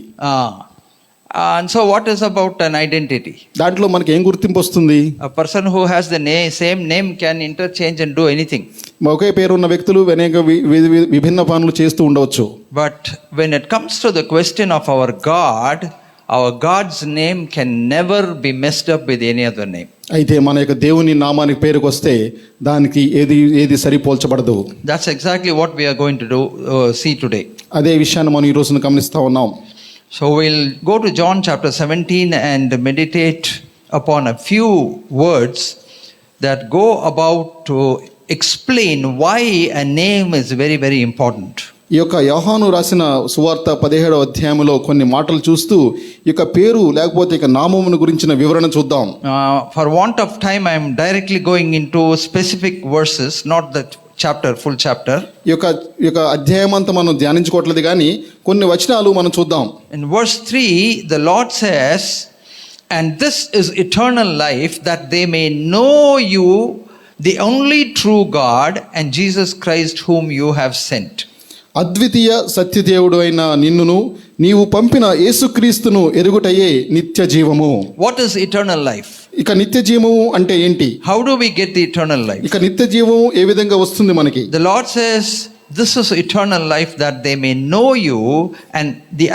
And so what is about an identity? దాంట్లో మనకి ఏం గుర్తింపు వస్తుంది? A person who has the same name can interchange and do anything. ఒకే పేరు ఉన్న వ్యక్తులు అనేక విభిన్న పనులు చేస్తూ ఉండవచ్చు. But when it comes to the question of our God's name can never be messed up with any other name. అయితే మన యొక్క దేవుని నామానికి పేరుకు వస్తే దానికి ఏది సరిపోల్చబడదు. That's exactly what we are going to see today. అదే విషయాన్ని మనం ఈ రోజున గమనిస్తా ఉన్నాం. So we'll go to John chapter 17 and meditate upon a few words that go about to explain why a name is very, very important. ఈ యొక్క యోహాను రాసిన సువార్త 17వ అధ్యాయంలో కొన్ని మాటలు చూస్తూ ఈ యొక్క పేరు లేకపోతే ఇక నామమును గురించిన వివరణ చూద్దాం. For want of time, I am directly going into specific verses, not the full chapter. ఈ యొక్క అధ్యాయం అంతా మనం ధ్యానించుకోవట్లేదు కానీ కొన్ని వచనాలు మనం చూద్దాం. In verse 3, the Lord says, "And this is eternal life, that they may know you, the only true God, and Jesus Christ whom you have sent." అద్వితీయ సత్యదేవుడు అయిన నిన్నును నీవు పంపిన యేసుక్రీస్తును ఎరుగుటయే నిత్య జీవము. What is eternal life? ఇక నిత్య జీవము అంటే ఏంటి? How do we get the eternal life? ఇక నిత్య జీవము ఏ విధంగా వస్తుంది మనకి? The Lord says, "This is eternal life, that they may know you and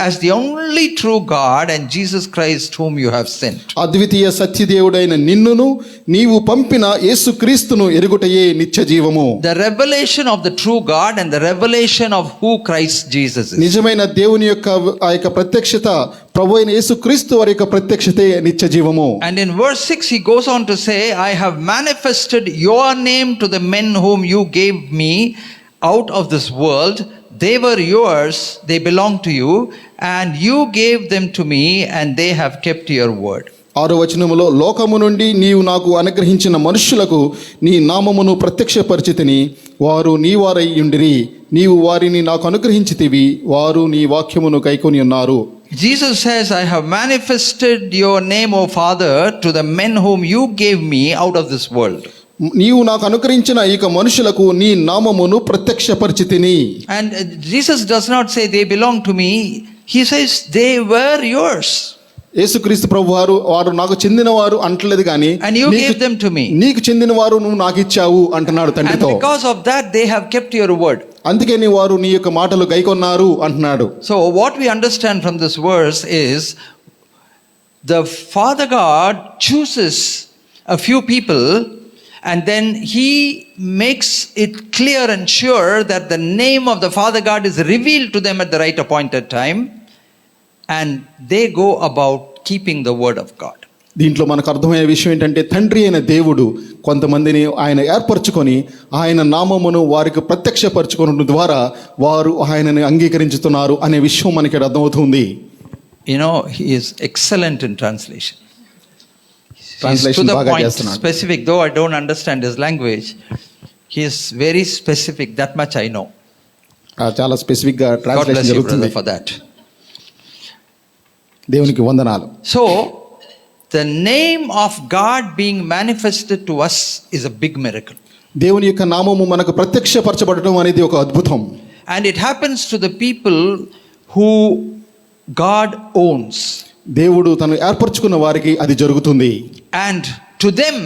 as the only true God, and Jesus Christ whom you have sent." అద్వితీయ సత్యదేవుడైన నిన్నును నీవు పంపిన యేసుక్రీస్తును ఎరుగుటయే నిత్య జీవము. The revelation of the true God and the revelation of who Christ Jesus is. నిజమైన దేవుని యొక్క ఆ యొక్క ప్రత్యక్షత, ప్రభువైన యేసుక్రీస్తు వారి యొక్క ప్రత్యక్షతే నిత్య జీవము. And in verse 6 he goes on to say, "I have manifested your name to the men whom you gave me out of this world. They were yours, they belong to you, and you gave them to me, and they have kept your word." 6వ వచనములో, లోకము నుండి నీవు నాకు అనుగ్రహించిన మనుష్యులకు నీ నామమును ప్రత్యక్షపరిచితిని, వారు నీ వారై ఉండిరి, నీవు వారిని నాకు అనుగ్రహించితివి, వారు నీ వాక్యమును కైకొని ఉన్నారు. Jesus says, "I have manifested your name, O Father, to the men whom you gave me out of this world." నీవు నాకు అనుగ్రహించిన ఈ మనుషులకు నీ నామమును ప్రత్యక్షపరిచితిని. And Jesus does not say they belong to me. He says they were yours. యేసుక్రీస్తు ప్రభు వారు నాకు చెందినవారు అంటలేదు కానీ And you gave them to me. నీకు చెందినవారు నువ్వు నాకు ఇచ్చావు అంటున్నాడు And తండ్రితో. because of that they have kept your word. అందుకే నీ వారు నీ యొక్క మాటలు గైకొన్నారు అంటున్నాడు. So what we understand from this verse is the Father God chooses a few people, and then he makes it clear and sure that the name of the Father God is revealed to them at the right appointed time, and they go about keeping the word of God. దీంట్లో మనకు అర్థమయ్యే విషయం ఏంటంటే తండ్రి అయిన దేవుడు కొంతమందిని ఆయన ఏర్పరచుకొని ఆయన నామమును వారికి ప్రత్యక్షపరచుకోవడం ద్వారా వారు ఆయనని అంగీకరించుతున్నారు అనే విషయం మనకి అర్థమవుతుంది. You know, he is excellent in translation. Translation He's to the బాగా point, చేస్తున్నాడు. specific. Though I don't understand his language, he is very specific. That much I know. చాలా స్పెసిఫిక్ గా God bless ట్రాన్స్లేషన్ you, జరుగుతుంది. brother, for that. దేవునికి వందనాలు. So, the name of God being manifested to us is a big miracle. దేవుని యొక్క నామము మనకు ప్రత్యక్షపరచబడటం అనేది ఒక అద్భుతం. And it happens to the people who God owns. దేవుడు తను ఏర్పరచుకున్న వారికి అది జరుగుతుంది. And to them,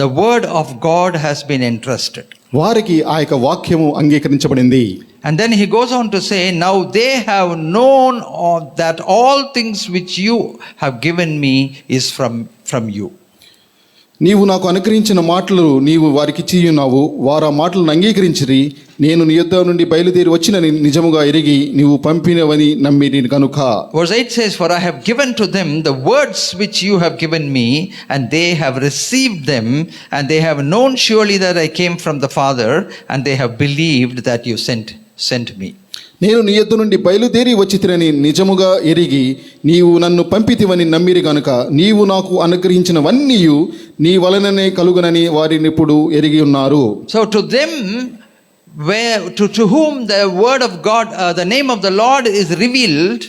the word of God has been entrusted. వారికి ఆ యొక్క వాక్యము అంగీకరించబడింది. And then he goes on to say, "Now they have known that all things which you have given me is from you." నీవు నాకు అనుగ్రహించిన మాటలు నీవు వారికిచ్చి ఉన్నావు, వారు ఆ మాటలను అంగీకరించిరి. నేను నీ యొద్ద నుండి బయలుదేరి వచ్చినని నిజముగా ఎరిగి నీవు పంపినవని నమ్మిరి కనుక. Verse 8 says, "For I have given to them the words which you have given me, and they have received them, and they have known surely that I came from the Father, and they have believed that you sent me." నేను నీ యొద్ద నుండి బయలుదేరి వచ్చితినని నిజముగా ఎరిగి నీవు నన్ను పంపితివని నమ్మిరి గనుక నీవు నాకు అనుగ్రహించినవన్నీ నీ వలననే కలుగునని వారిని ఇప్పుడు ఎరిగి ఉన్నారు. So to them, to whom the word of God, the name of the Lord is revealed,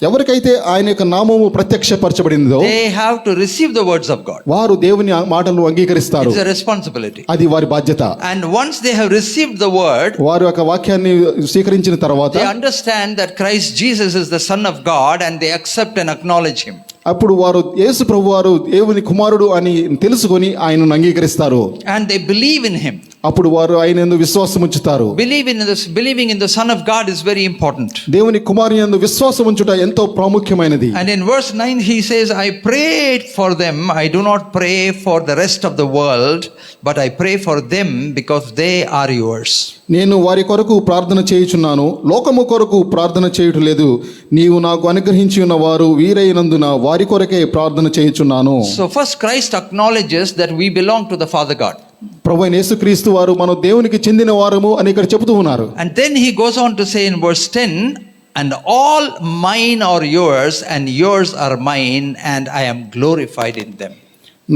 ఎవరికైతే ఆయన యొక్క నామము ప్రత్యక్షపరచబడిందో they have to receive the words of God. వారు దేవుని మాటలను అంగీకరిస్తారు. It's a responsibility. అది వారి బాధ్యత. And once they have received the word, వారు యొక్క వాక్యాన్ని స్వీకరించిన తర్వాత they understand that Christ Jesus is the Son of God, and they accept and acknowledge him. అప్పుడు వారు యేసు ప్రభు వారు దేవుని కుమారుడు అని తెలుసుకొని ఆయనను అంగీకరిస్తారు. And they believe in him. అప్పుడు వారు ఆయన యందు విశ్వాసం ఉంచుతారు. Believing in the Son of God is very important. దేవుని కుమారుని యందు విశ్వాసం ఉంచుట ఎంతో ప్రాముఖ్యమైనది. And in verse 9 he says, "I prayed for them. I do not pray for the rest of the world, but I pray for them because they are yours." నేను వారి కొరకు ప్రార్థన చేయుచున్నాను, లోకము కొరకు ప్రార్థన చేయుట లేదు. నీవు నాకు అనుగ్రహించి ఉన్న వారు వీరైనందున వారి కొరకే ప్రార్థన చేయుచున్నాను. So first Christ acknowledges that we belong to the Father God. ప్రభువైన యేసుక్రీస్తు వారు మనం దేవునికి చెందిన వారము అని ఇక్కడ చెబుతూ ఉన్నారు. And then he goes on to say in verse 10, "And all mine are yours, and yours are mine, and I am glorified in them."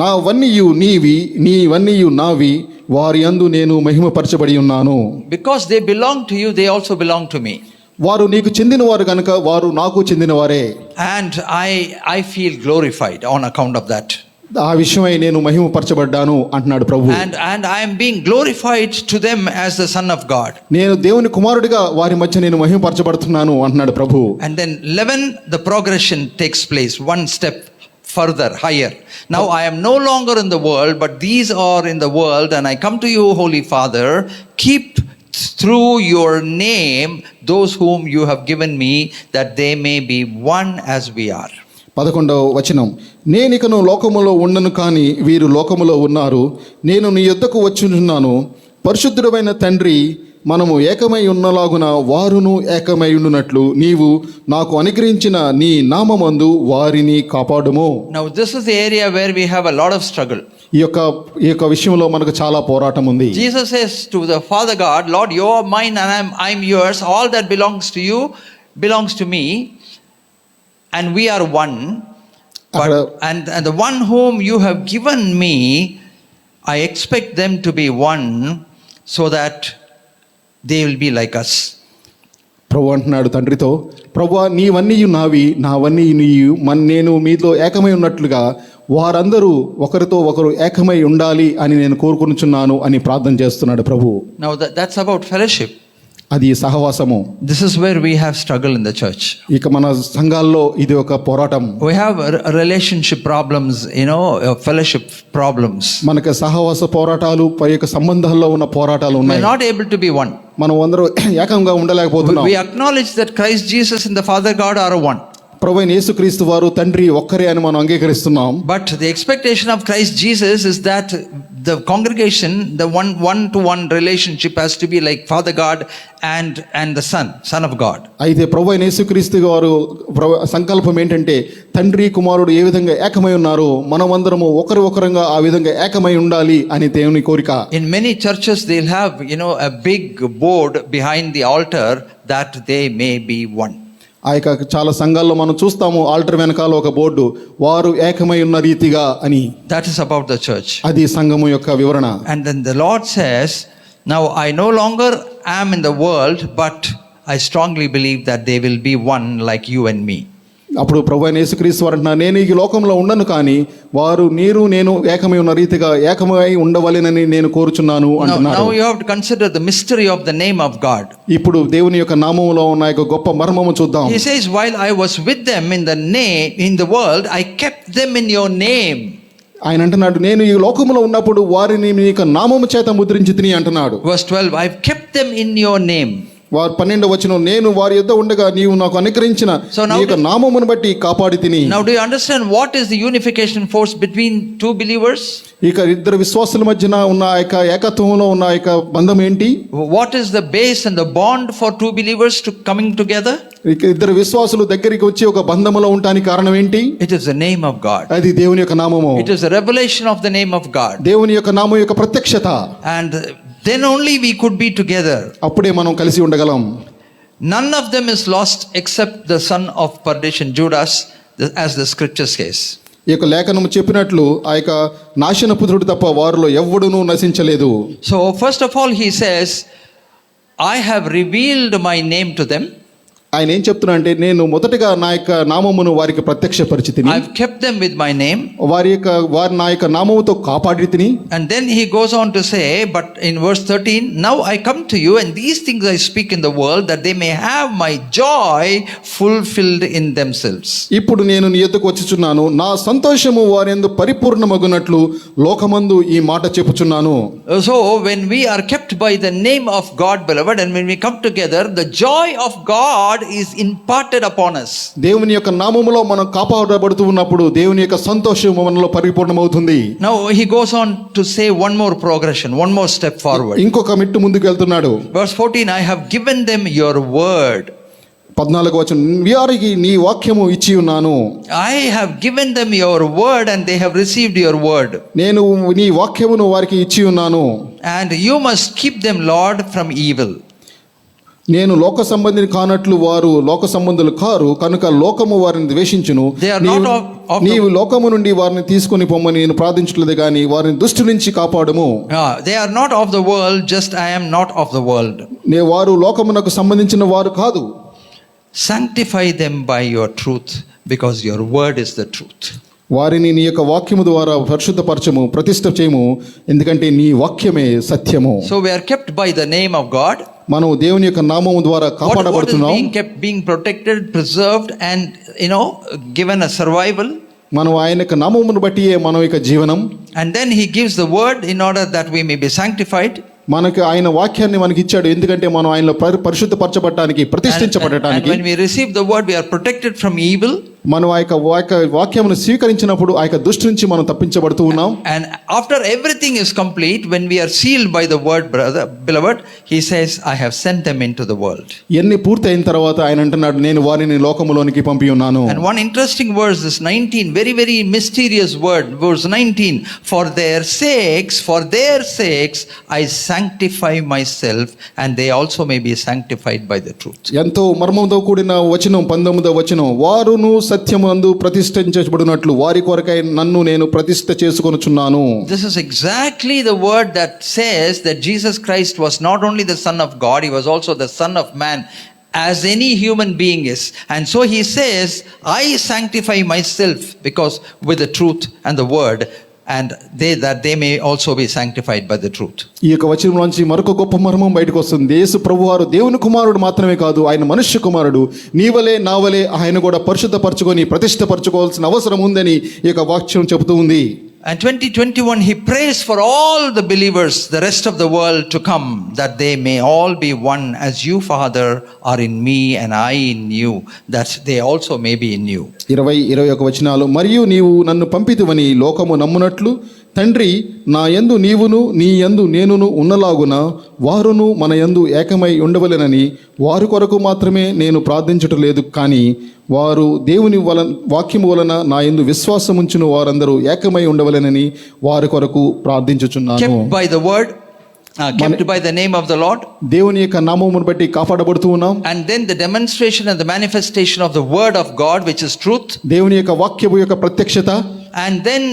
నావన్నీయు నీవి, నీవన్నీయు నావి, వారి యందు నేను మహిమపరచబడి ఉన్నాను. Because they belong to you, they also belong to me. వారు నీకు చెందిన వారు కనుక వారు నాకు చెందిన వారే. And I feel glorified on account of that. ఆ విషయమై నేను మహిమపరచబడ్డాను అంటున్నాడు ప్రభు. And I am being glorified to them as the Son of God. నేను దేవుని కుమారుడిగా వారి మధ్య నేను మహిమపరచబడుతున్నాను అంటున్నాడు ప్రభు. And then 11, the progression takes place one step further, higher. Now I am no longer in the world, but these are in the world, and I come to you, Holy Father, keep through your name those whom you have given me, that they may be one as we are. 11వ వచనం, నేనికను లోకములో ఉండను కానీ వీరు లోకములో ఉన్నారు, నేను నీ యొద్దకు వచ్చుచున్నాను. పరిశుద్ధుడైన తండ్రి, మనము ఏకమై ఉన్నలాగున వారును ఏకమై ఉండునట్లు నీవు నాకు అనుగ్రహించిన నీ నామమందు వారిని కాపాడుము. Now this is the area where we have a lot of struggle. ఈ యొక్క విషయంలో మనకు చాలా పోరాటం ఉంది. Jesus says to the Father God, "Lord, you are mine and I'm yours. All that belongs to you belongs to me, and we are one. But, and the one whom you have given me, I expect them to be one, so that they will be like us." ప్రభు అంటున్నాడు తండ్రితో, ప్రభువా నీవన్నీయు నావి, నావన్నీ నీయు, నేను మీతో ఏకమై ఉన్నట్లుగా వారందరూ ఒకరితో ఒకరు ఏకమై ఉండాలి అని నేను కోరుకుంటున్నాను అని ప్రార్థన చేస్తున్నాడు ప్రభు. Now that's about fellowship. అది సహవాసము. This is where we have struggle in the church. ఇక మన సంఘాల్లో ఇది ఒక పోరాటం. We have relationship problems, fellowship problems. మనకు సహవాస పోరాటాలు, పై యొక్క సంబంధాల్లో ఉన్న పోరాటాలు We ఉన్నాయి. are not able to be one. మనం అందరూ ఏకంగా ఉండలేకపోతున్నాం. We acknowledge that Christ Jesus and the Father God are one. ప్రభువైన యేసుక్రీస్తు వారు తండ్రి ఒక్కరే అని మనం అంగీకరిస్తున్నాం. But the expectation of Christ Jesus is that the congregation, the one-to-one relationship has to be like Father God and the Son of God. అయితే ప్రభువైన యేసుక్రీస్తు వారు సంకల్పం ఏంటంటే తండ్రి కుమారుడు ఏ విధంగా ఏకమై ఉన్నారో మనమందరము ఒకరంగా ఆ విధంగా ఏకమై ఉండాలి అని దేవుని కోరిక. In many churches they'll have a big board behind the altar that they may be one. ఆ యొక్క చాలా సంఘాల్లో మనం చూస్తాము, ఆల్టర్ వెనకాల ఒక బోర్డు, వారు ఏకమై ఉన్న రీతిగా అని. That is about the church. అది సంఘము యొక్క వివరణ. And then the Lord says, "Now I no longer am in the world, but I strongly believe that they will be one like you and me." అప్పుడు ప్రభువైన యేసుక్రీస్తు వారు అంటున్నారు, నేను ఈ లోకంలో ఉండను కానీ వారు నేను ఏకమై ఉన్న రీతిగా ఏకమై ఉండవలెనని నేను కోరుచున్నాను అంటున్నారు. Now you have to consider the mystery of the name of God. ఇప్పుడు దేవుని యొక్క నామములో ఉన్న యొక్క గొప్ప మర్మము చూద్దాం. He says, "While I was with them in the world, I kept them in your name." ఆయన అంటున్నాడు, నేను ఈ లోకములో ఉన్నప్పుడు వారిని మీ యొక్క నామము చేత ముద్రించి తిని అంటున్నాడు. Verse 12, "I've kept them in your name." వారు 12వ వచనం, నేను వారి యొద్ద ఉండగా నీవు నాకు అనుగ్రహించిన So now నీ యొక్క నామమును బట్టి కాపాడి తిని. Now, do you understand what is the unification force between two believers? ఇక ఇద్దరు విశ్వాసుల మధ్యన ఉన్న ఆ యొక్క ఏకత్వంలో ఉన్న ఆ యొక్క బంధం ఏంటి? What is the base and the bond for two believers to coming together? ఇక ఇద్దరు విశ్వాసులు దగ్గరికి వచ్చి ఒక బంధములో ఉండడానికి కారణం ఏంటి? It is the name of God. అది దేవుని యొక్క నామము. It is a revelation of the name of God. దేవుని యొక్క నామం యొక్క ప్రత్యక్షత. And then only we could be together. అప్పుడే మనం కలిసి ఉండగలం. None of them is lost except the son of perdition, Judas, as the scripture says. ఈ యొక్క లేఖనం చెప్పినట్లు ఆ యొక్క నాశన పుత్రుడు తప్ప వారిలో ఎవ్వడునూ నశించలేదు. So first of all he says, I have revealed my name to them. ఆయన ఏం చెప్తున్నా అంటే, నేను మొదటగా నా యొక్క నామమును వారికి ప్రత్యక్ష పరిచితిని, I've kept them with my name. వారి నా యొక్క నామముతో కాపాడి తిని. And then he goes on to say, but in verse 13, now I come to you and these things I speak in the world that they may have my joy fulfilled in themselves. ఇప్పుడు నేను నీ యొద్దకు వచ్చుచున్నాను, నా సంతోషము వారియందు పరిపూర్ణమగునట్లు లోకమందు ఈ మాట చెప్పుచున్నాను. So when we are kept by the name of God, beloved, and when we come together, the joy of God is imparted upon us. దేవుని యొక్క నామములో మనం కాపాడబడుతూ ఉన్నప్పుడు దేవుని యొక్క సంతోషము మనలో పరిపూర్ణమవుతుంది. Now he goes on to say one more progression, one more step forward. ఇంకొక మెట్టు ముందుకు వెళ్తున్నాడు. Verse 14, I have given them your word. 14వ వచనం, వారికి నీ వాక్యము ఇచ్చి ఉన్నాను. I have given them your word and they have received your word. నేను నీ వాక్యమును వారికి ఇచ్చి ఉన్నాను. And you must keep them, Lord, from evil. నేను లోక సంబంధిని కానట్లు వారు లోక సంబంధులు కారు కనుక లోకము వారిని ద్వేషించును. They are not of the- నీవు లోకము నుండి వారిని తీసుకొని పొమ్మని నేను ప్రార్థించట్లేదు గాని వారిని దుష్టు నుంచి కాపాడుము. They are not of the world, just I am not of the world. వారు లోకమునకు సంబంధించిన వారు కాదు. Sanctify them by your truth, because your word is the truth. వారిని నీ యొక్క వాక్యము ద్వారా పరిశుద్ధపరచము, ప్రతిష్ఠ చేయము, ఎందుకంటే నీ వాక్యమే సత్యము. So we are kept by the name of God. మనం దేవుని యొక్క నామము ద్వారా What is కాపాడబడుతున్నాం. being kept? Being protected, preserved, and given a survival. మనం ఆయన యొక్క నామమును బట్టియే మనం యొక్క జీవనం. And then he gives the word in order that we may be sanctified. మనకి ఆయన వాక్యాన్ని మనకి ఇచ్చాడు, ఎందుకంటే మనం ఆయనలో పరిశుద్ధపరచబడటానికి, And ప్రతిష్ఠించబడటానికి. when we receive the word, we are protected from evil. మనం ఆ యొక్క వాక్యమును స్వీకరించినప్పుడు ఆ యొక్క దుష్టు నుంచి మనం తప్పించబడుతూ ఉన్నాం. And after everything is complete, when we are sealed by the word, brother, beloved, he says, I have sent them into the world. ఎన్ని పూర్తి అయిన తర్వాత ఆయన అంటున్నాడు, నేను వారిని లోకములోనికి పంపి ఉన్నాను. And one interesting verse is 19, very, very mysterious word, verse 19, for their sakes, I sanctify myself, and they also may be sanctified by the truth. ఎంతో మర్మంతో కూడిన వచనం 19వ వచనం, వారును సత్యమందు ప్రతిష్ఠించబడినట్లు వారి కొరకై నన్ను నేను ప్రతిష్ఠ చేసుకొనుచున్నాను. This is exactly the word that says that Jesus Christ was not only the Son of God, he was also the Son of Man, as any human being is. And so he says, I sanctify myself because with the truth and the word, and they may also be sanctified by the truth. ఈ యొక్క వచనంలోంచి మరొక గొప్ప మర్మం బయటకు వస్తుంది. యేసు ప్రభువారు దేవుని కుమారుడు మాత్రమే కాదు, ఆయన మనుష్య కుమారుడు. నీవలే నావలే ఆయన కూడా పరిశుద్ధపరచుకొని ప్రతిష్ఠపరచుకోవాల్సిన అవసరం ఉందని ఈ యొక్క వాక్యం చెబుతూ ఉంది. And 2021 he prays for all the believers, the rest of the world to come, that they may all be one as you, Father, are in me and I in you, that they also may be in you. 20-21 వచనాలు, మరియు నీవు నన్ను పంపితివని లోకము నమ్మునట్లు తండ్రి నా యందు నీవును నీ యందు నేనును ఉన్నలాగున వారును మన యందు ఏకమై ఉండవలెనని వారి కొరకు మాత్రమే నేను ప్రార్థించటం లేదు, కానీ వారు దేవుని వాక్యము వలన నా యందు విశ్వాసముంచును వారందరూ ఏకమై ఉండవలెనని వారి కొరకు ప్రార్థించుచున్నాను. Kept by the word, kept by the name of the Lord. దేవుని యొక్క నామమును బట్టి కాపాడబడుతూ ఉన్నాం. And then the demonstration and the manifestation of the word of God, which is truth. దేవుని యొక్క వాక్యము యొక్క ప్రత్యక్షత. And then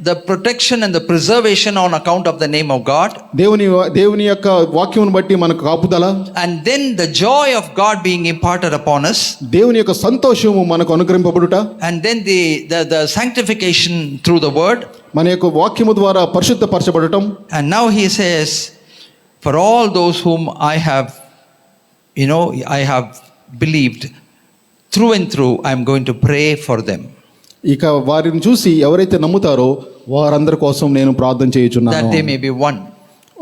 the protection and the preservation on account of the name of God. దేవుని యొక్క వాక్యమును బట్టి మనకు కాపుదల. And then the joy of God being imparted upon us. దేవుని యొక్క సంతోషము మనకు అనుగ్రహింపబడుట. And then the sanctification through the word. మన యొక్క వాక్యము ద్వారా పరిశుద్ధపరచబడటం. And now he says, for all those whom I have believed through and through, I am going to pray for them. ఇక వారిని చూసి ఎవరైతే నమ్ముతారో వారందరి కోసం నేను ప్రార్థన చేయుచున్నాను. That they may be one.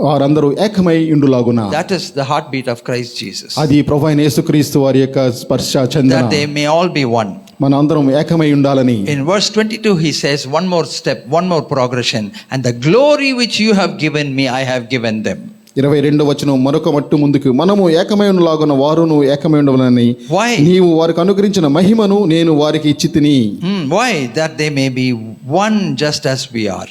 వారందరూ ఏకమై ఉండులాగున. That is the heartbeat of Christ Jesus. అది ప్రభువైన యేసుక్రీస్తు వారి యొక్క స్పర్శ చెందిన That they may all be one. మన అందరం ఏకమై ఉండాలని. In verse 22 he says one more step, one more progression, and the glory which you have given me I have given them. 22వ వచనం మరొక మట్టు ముందుకు, మనము ఏకమై ఉండులాగున వారును ఏకమై ఉండవలనని Why? నీవు వారికి అనుగ్రహించిన మహిమను నేను వారికి ఇచ్చితిని. Why? That they may be one just as we are.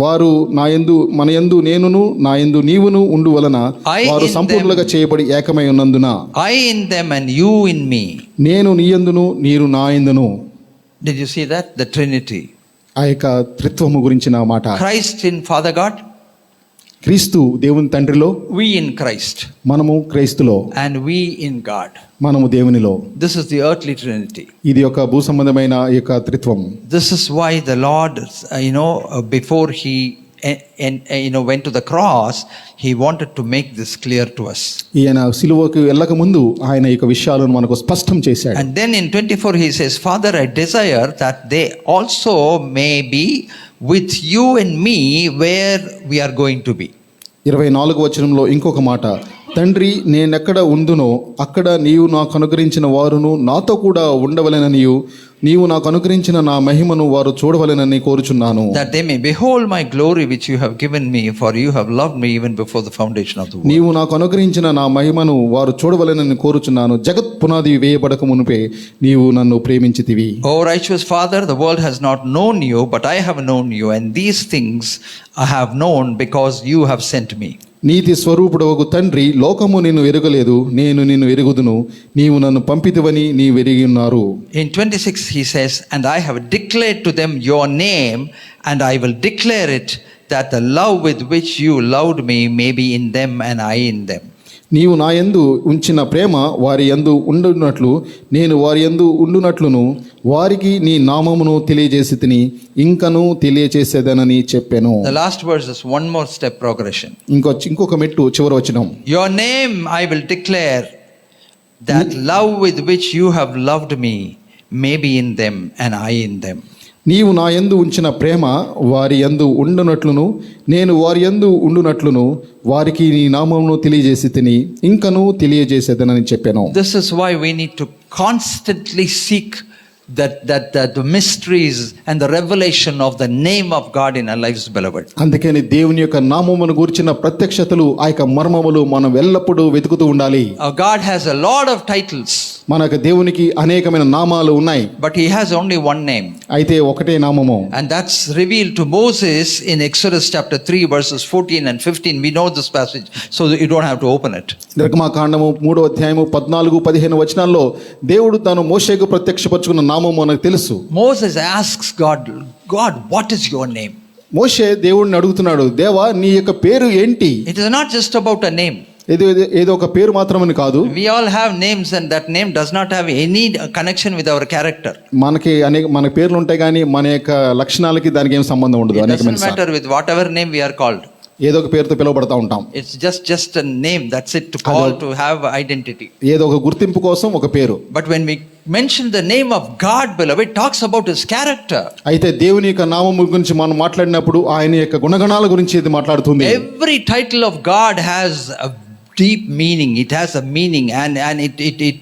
వారు నా యందు మన యందు నేనును నా యందు నీవును ఉండు వలన I వారు in సంపూర్ణంగా చేయబడి ఏకమై ఉన్నందున. I in them and you in me. నేను నీ యందును నీరు నా యందును. Did you see that? The Trinity. ఆ యొక్క త్రిత్వము గురించిన మాట. Christ in Father God, క్రీస్తు దేవుని తండ్రిలో, we in Christ, మనము క్రైస్తులో, and we in God. మనము దేవునిలో. This is the earthly Trinity. ఇది ఒక భూ సంబంధమైన ఈ యొక్క త్రిత్వం. This is why the Lord, before he went to the cross, he wanted to make this clear to us. ఈయన సిలువకు వెళ్ళక ముందు ఆయన ఈ యొక్క విషయాలను మనకు స్పష్టం చేశాడు. And then in 24 he says, Father, I desire that they also may be with you and me where we are going to be. 24వ వచనంలో ఇంకొక మాట, తండ్రి నేనెక్కడ ఉందునో అక్కడ నీవు నాకు అనుగ్రహించిన వారును నాతో కూడా ఉండవలెననియు నీవు నాకు అనుగ్రహించిన నా మహిమను వారు చూడవలెనని కోరుచున్నాను. That they may behold my glory which you have given me, for you have loved me even before the foundation of the world. నీవు నాకు అనుగ్రహించిన నా మహిమను వారు చూడవలెనని కోరుచున్నాను. జగత్ పునాది వేయబడక మునుపే నీవు నన్ను ప్రేమించితివి. O righteous Father, the world has not known you, but I have known you, and these things I have known because you have sent me. నీతి స్వరూపుడవగు తండ్రి, లోకము నిన్ను ఎరుగలేదు, నేను నిన్ను ఎరుగుదును, నీవు నన్ను పంపితివని నీ ఎరిగి ఉన్నారు. In 26 he says, and I have declared to them your name, and I will declare it, that the love with which you loved me may be in them and I in them. నీవు నా యందు ఉంచిన ప్రేమ వారి యందు ఉండునట్లు నేను వారి యందు ఉండునట్లును వారికి నీ నామమును తెలియజేసితిని, ఇంకను తెలియజేసేదనని చెప్పెను. The last verse is one more step progression. ఇంకొక మెట్టు చివరి వచనం. Your name I will declare, that love with which you have loved me may be in them and I in them. నీవు నా యందు ఉంచిన ప్రేమ వారి యందు ఉండునట్లును నేను వారి యందు ఉండునట్లును వారికి నీ నామమును తెలియజేసితిని, ఇంకను తెలియజేసేదనని చెప్పాను. This is why we need to constantly seek the mysteries and the revelation of the name of God in our lives, beloved. అందుకని దేవుని యొక్క నామమును గురించిన ప్రత్యక్షతలు, ఆ యొక్క మర్మములు మనం ఎల్లప్పుడూ వెతుకుతూ ఉండాలి. Our God has a lot of titles, మనకు దేవునికి అనేకమైన నామాలు ఉన్నాయి, but he has only one name. అయితే ఒకటే నామము. And that's revealed to Moses in Exodus chapter 3 verses 14 and 15. We know this passage, so you don't have to open it. నిర్గమకాండము 3వ అధ్యాయము 14-15 వచనాల్లో దేవుడు తాను మోషేకు ప్రత్యక్షపరచుకున్న నామము మనకు తెలుసు. Moses asks God, what is your name? మోషే దేవుడిని అడుగుతున్నాడు, దేవా నీ యొక్క పేరు ఏంటి? It is not just about a name. ఏదో ఒక పేరు మాత్రమని కాదు. We all have names, and that name does not have any connection with our character. మన పేర్లు ఉంటాయి కానీ మన యొక్క లక్షణాలకి దానికి ఏం సంబంధం ఉండదు. It doesn't matter with whatever name we are called. ఏదో ఒక పేరుతో పిలువబడతా ఉంటాం. It's just a name, that's it, to call, to have identity. ఏదో ఒక గుర్తింపు కోసం ఒక పేరు. But when we mention the name of God, beloved, it talks about his character. అయితే దేవుని యొక్క నామము గురించి మనం మాట్లాడినప్పుడు ఆయన యొక్క గుణగణాల గురించి ఇది మాట్లాడుతుంది. Every title of God has a deep meaning. It has a meaning, and it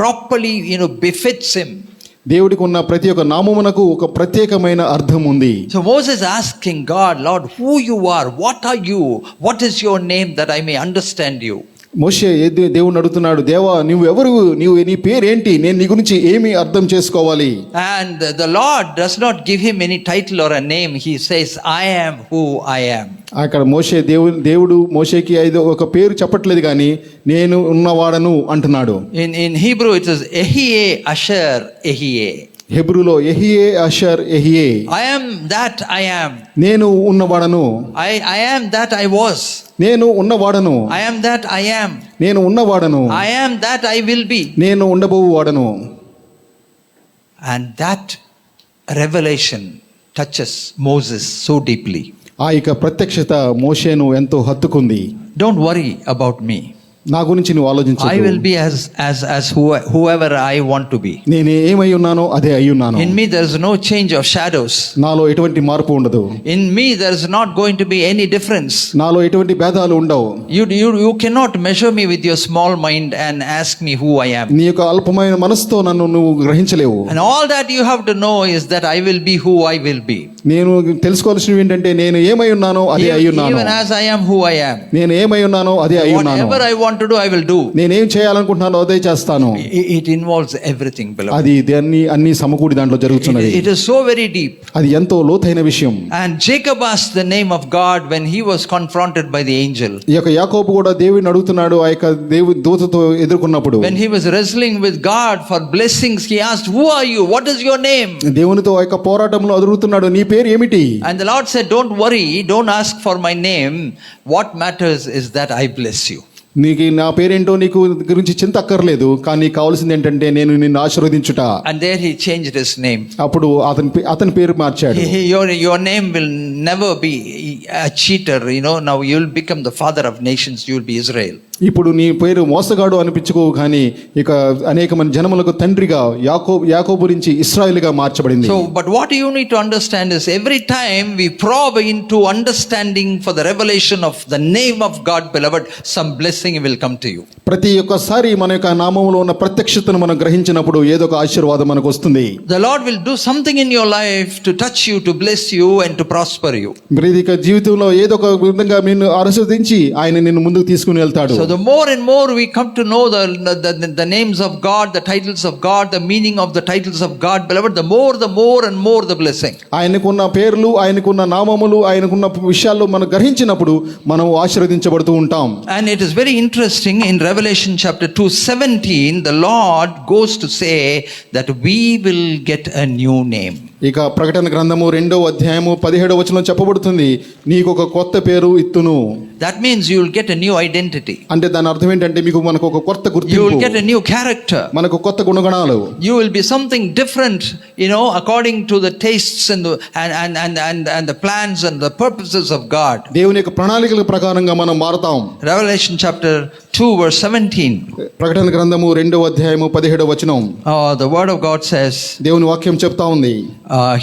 properly befits him. దేవుడికి ఉన్న ప్రతి ఒక్క నామమునకు ఒక ప్రత్యేకమైన అర్థం ఉంది. So Moses asking God, Lord, who you are, what are you, what is your name, that I may understand you. మోషే దేవుడిని అడుగుతున్నాడు, దేవా నువ్వు ఎవరు, నీ పేరేంటి, నేను నీ గురించి ఏమి అర్థం చేసుకోవాలి. And the Lord does not give him any title or a name. He says, I am who I am. అక్కడ దేవుడు మోషేకి ఒక పేరు చెప్పట్లేదు కానీ నేను ఉన్నవాడను అంటున్నాడు. In Hebrew it is Ehie Asher Ehie. హెబ్రూలో ఎహియే Ashar ఎహియే. I am that I am. నేను ఉన్నవాడను. I am that I was. నేను ఉన్నవాడను. I am that I am. నేను ఉన్నవాడను. I am that I will be. నేను ఉండబోవాడను. And that revelation touches Moses so deeply. ఆ యొక్క ప్రత్యక్షత మోషేను ఎంతో హత్తుకుంది. Don't worry about me. నా గురించి నువ్వు ఆలోచించు. I will be as whoever I want to be. నేను ఏమై ఉన్నానో అదే అయ్యున్నాను. In me there is no change of shadows. నాలో ఎటువంటి మార్పు ఉండదు. In me there is not going to be any difference. నాలో ఎటువంటి భేదాలు ఉండవు. You cannot measure me with your small mind and ask me who I am. నీ యొక్క అల్పమైన మనసుతో నన్ను నువ్వు గ్రహించలేవు. And all that you have to know is that I will be who I will be. నేను తెలుసుకోవాల్సినవి ఏంటంటే నేను ఏమై ఉన్నానో అదే అయ్యున్నాను. Even as I am who I am. నేను ఏమై ఉన్నానో అదే అయ్యున్నాను. Whatever I want to do I will do. నేనేం చేయాలనుకుంటున్నానో అదే చేస్తాను. It involves everything, beloved. అది అన్ని సమకూడి దాంట్లో జరుగుతున్నది. It is so very deep. అది ఎంతో లోతైన విషయం. And Jacob asked the name of God when he was confronted by the angel. ఈ యొక్క యాకోబు కూడా దేవుడిని అడుగుతున్నాడు ఆ యొక్క దేవుని దూతతో ఎదుర్కొన్నప్పుడు. When he was wrestling with God for blessings, he asked, "Who are you? What is your name?" దేవునితో ఆ యొక్క పోరాటంలో అడుగుతున్నాడు, నీ పేరు ఏమిటి? And the Lord said, "Don't worry, don't ask for my name. What matters is that I bless you." నీకు నా పేరేంటో నీకు గురించి చింత అక్కర్లేదు, కానీ కావాల్సింది ఏంటంటే నేను నిన్ను ఆశీర్వదించుట. And there he changed his name. అప్పుడు అతని పేరు మార్చాడు. Your name will never be a cheater, now you will become the father of nations, you will be Israel. ఇప్పుడు నీ పేరు మోసగాడు అనిపించుకోవు, కానీ ఇక అనేక మంది జనములకు తండ్రిగా యాకోబు నుంచి ఇశ్రాయేలుగా మార్చబడింది. So but what you need to understand is every time we probe into understanding for the revelation of the name of God, beloved, some blessing will come to you. ప్రతి ఒక్కసారి మన యొక్క నామములో ఉన్న ప్రత్యక్షతను మనం గ్రహించినప్పుడు ఏదో ఒక ఆశీర్వాదం మనకు వస్తుంది. The Lord will do something in your life to touch you, to bless you and to prosper you. ప్రతి జీవితంలో ఏదో ఒక విధంగా నిన్ను ఆశీర్వదించి ఆయన నిన్ను ముందుకు తీసుకుని వెళ్తాడు. So the more and more we come to know the names of God, the titles of God, the meaning of the titles of God, beloved, the more and more the blessing. ఆయనకున్న పేర్లు, ఆయనకున్న నామములు, ఆయనకున్న విషయాల్లో మనం గ్రహించినప్పుడు మనం ఆశీర్వదించబడుతూ ఉంటాం. And it is very interesting, in Revelation chapter 2:17, the Lord goes to say that we will get a new name. ఇక ప్రకటన గ్రంథము 2:17 చెప్పబడుతుంది, నీకు ఒక కొత్త పేరు ఇత్తును. That means you will get a new identity. అంటే దాని అర్థం ఏంటంటే మనకు ఒక కొత్త గుర్తింపు, you will get a new character, మనకు కొత్త గుణగణాలు. you will be something different, according to the tastes and the plans and the purposes of God. దేవుని యొక్క ప్రణాళికల ప్రకారంగా మనం మారతాం. Revelation chapter 2:17. ప్రకటన గ్రంథము 2:17. The word of God says, దేవుని వాక్యం చెప్తా ఉంది,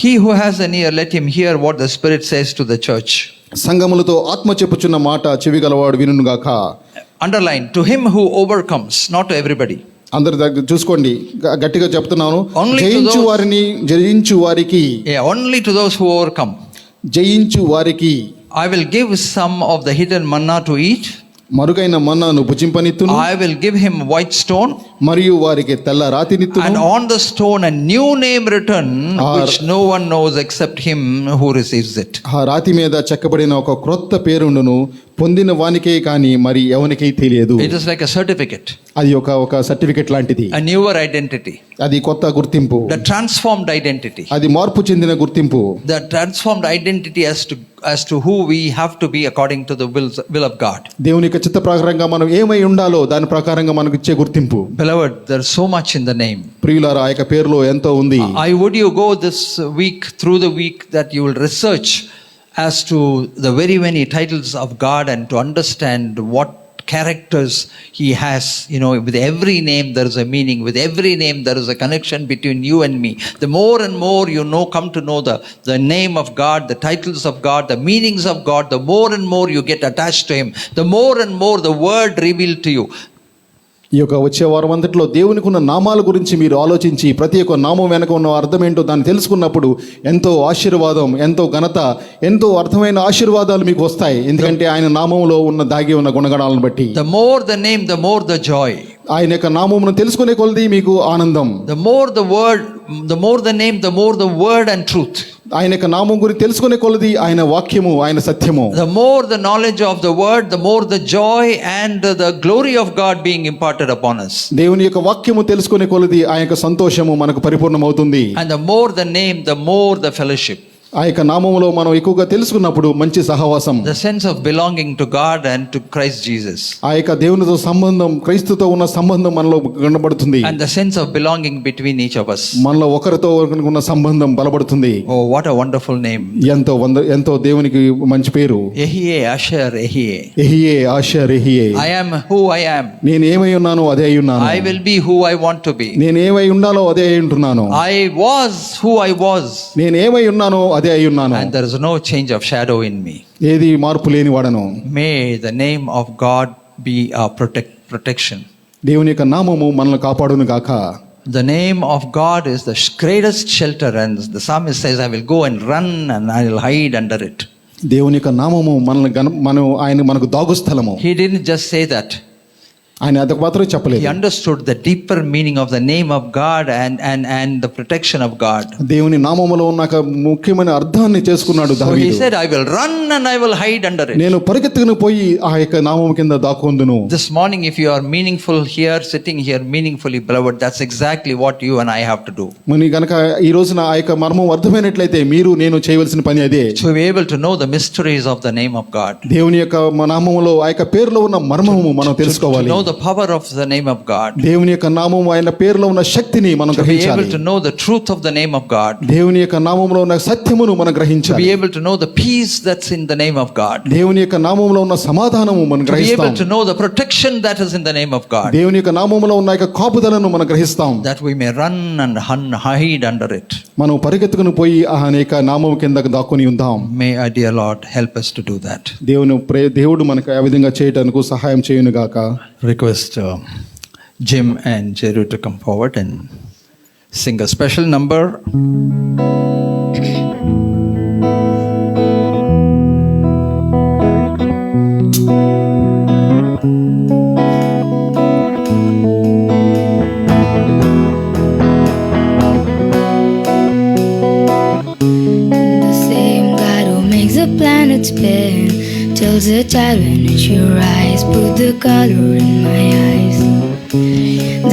he who has an ear, let him hear what the Spirit says to the church. సంఘములతో ఆత్మ చెప్పుచున్న మాట చెవిగలవాడు వినుగాక. Underline, to him who overcomes, not to everybody. అందరి దగ్గర చూసుకోండి, గట్టిగా చెప్తున్నాను, Only to జయించు those- వారిని జయించు వారికి, Only to those who overcome. జయించు వారికి I will give some of the hidden manna to eat. మరుగైన మన్నాను భుజింపనిత్తును, I will give him white stone, మరియు వారికి తెల్ల రాతినిత్తును, and on the stone a new name written, which no one knows except him who receives it. ఆ రాతి మీద చెక్కబడిన ఒక క్రొత్త పేరుండును, పొందిన వానికే కానీ మరి ఎవనికై తెలియదు. It is like a certificate, అది ఒక సర్టిఫికెట్ లాంటిది, a newer identity, అది కొత్త గుర్తింపు, the transformed identity. అది మార్పు చెందిన గుర్తింపు. The transformed identity as to who we have to be according to the will of God. దేవుని యొక్క చిత్త ప్రకారంగా మనం ఏమై ఉండాలో దాని ప్రకారంగా మనకు ఇచ్చే గుర్తింపు. Beloved, there is so much in the name. ప్రియులారా, ఆ యొక్క పేరులో ఎంతో ఉంది. Would you go this week, through the week, that you will research as to the very many titles of God and to understand what characters he has. With every name there is a meaning, with every name there is a connection between you and me. The more and more come to know the name of God, the titles of God, the meanings of God, the more and more you get attached to him, the more and more the word revealed to you. ఈ యొక్క వచ్చే వారం అంతట్లో దేవునికి ఉన్న నామాల గురించి మీరు ఆలోచించి ప్రతి ఒక్క నామం వెనక ఉన్న అర్థం ఏంటో దాన్ని తెలుసుకున్నప్పుడు ఎంతో ఆశీర్వాదం, ఎంతో ఘనత, ఎంతో అర్థమైన ఆశీర్వాదాలు మీకు వస్తాయి. ఎందుకంటే ఆయన నామంలో ఉన్న దాగి ఉన్న గుణగణాలను బట్టి. The more the name, the more the joy. ఆయన యొక్క నామమును తెలుసుకునే కొలది మీకు ఆనందం. The more the word, the more the name, the more the word and truth. ఆయన యొక్క నామం గురించి తెలుసుకునే కొలది ఆయన వాక్యము, ఆయన సత్యము. The more the knowledge of the word, the more the joy and the glory of God being imparted upon us. దేవుని యొక్క వాక్యము తెలుసుకునే కొలది ఆయన యొక్క సంతోషము మనకు పరిపూర్ణమవుతుంది. And the more the name, the more the fellowship. ఆ యొక్క నామములో మనం ఎక్కువగా తెలుసుకున్నప్పుడు మంచి సహవాసం, the sense of belonging to God and to Christ Jesus, ఆ యొక్క దేవునితో సంబంధం, క్రీస్తుతో ఉన్న సంబంధం మనలో కనబడుతుంది. and the sense of belonging between each of us. మనలో ఒకరితో ఒకరికి ఉన్న సంబంధం బలపడుతుంది. Oh, what a wonderful name. ఎంతో దేవునికి మంచి పేరు. Ehie, Asher, Ehie. Ehie, Asher, Ehie. I am who I am. నేను ఏమై ఉన్నానో అదే అయి ఉన్నాను. I will be who I want to be. నేను ఏమై ఉండాలో అదే అయి ఉంటున్నాను. I was who I was. నేను ఏమై ఉన్నానో అదే అయి ఉన్నాను. And there is no change of shadow in me. ఏది మార్పు లేని వాడను. May the name of God be our protection. దేవుని యొక్క నామము మనల్ని కాపాడును గాక. The name of God is the greatest shelter, and the psalmist says, I will go and run and I will hide under it. దేవుని యొక్క నామము ఆయన మనకు దాగు స్థలము. He didn't just say that. ఆయన అదొక మాత్రం చెప్పలేదు. He understood the deeper meaning of the name of God and the protection of God. దేవుని నామములో ఉన్న ఒక ముఖ్యమైన అర్థాన్ని చేసుకున్నాడు So he దావీదు. said, I will run and I will hide under it. నేను పరిగెత్తుకుని పోయి ఆ యొక్క నామము కింద దాక్కొందును. This morning, if you are meaningful here, sitting here meaningfully, beloved, that's exactly what you and I have to do. మరి గనక ఈ రోజున ఆ యొక్క మర్మం అర్థమైనట్లయితే మీరు నేను చేయవలసిన పని అదే. To be able to know the mysteries of the name of God. దేవుని యొక్క నామములో ఆ యొక్క పేరులో ఉన్న మర్మము మనం To తెలుసుకోవాలి. know the power of the name of God. దేవుని యొక్క నామము ఆయన పేరులో ఉన్న శక్తిని మనం To be గ్రహించాలి. able to know the truth of the name of God. దేవుని యొక్క నామములో ఉన్న సత్యమును మనం To గ్రహించాలి. be able to know the peace that's in the name of God. దేవుని యొక్క నామములో ఉన్న సమాధానము మనం To be గ్రహిస్తాం. able to know the protection that is in the name of God. దేవుని యొక్క నామములో ఉన్న యొక్క కాపుదలను మనం గ్రహిస్తాం. That we may run and hide under it. మనం పరిగెత్తుకుని పోయి ఆ అనేక నామము కిందకు దాక్కుని ఉందాం. May our dear Lord help us to do that. దేవుడు మనకు ఆ విధంగా చేయటానికి సహాయం చేయును గాక. Request Jim and Jeru to come forward and sing a special number. The same God who makes the planet spin tells the tide when it's your eyes, put the color in my eyes.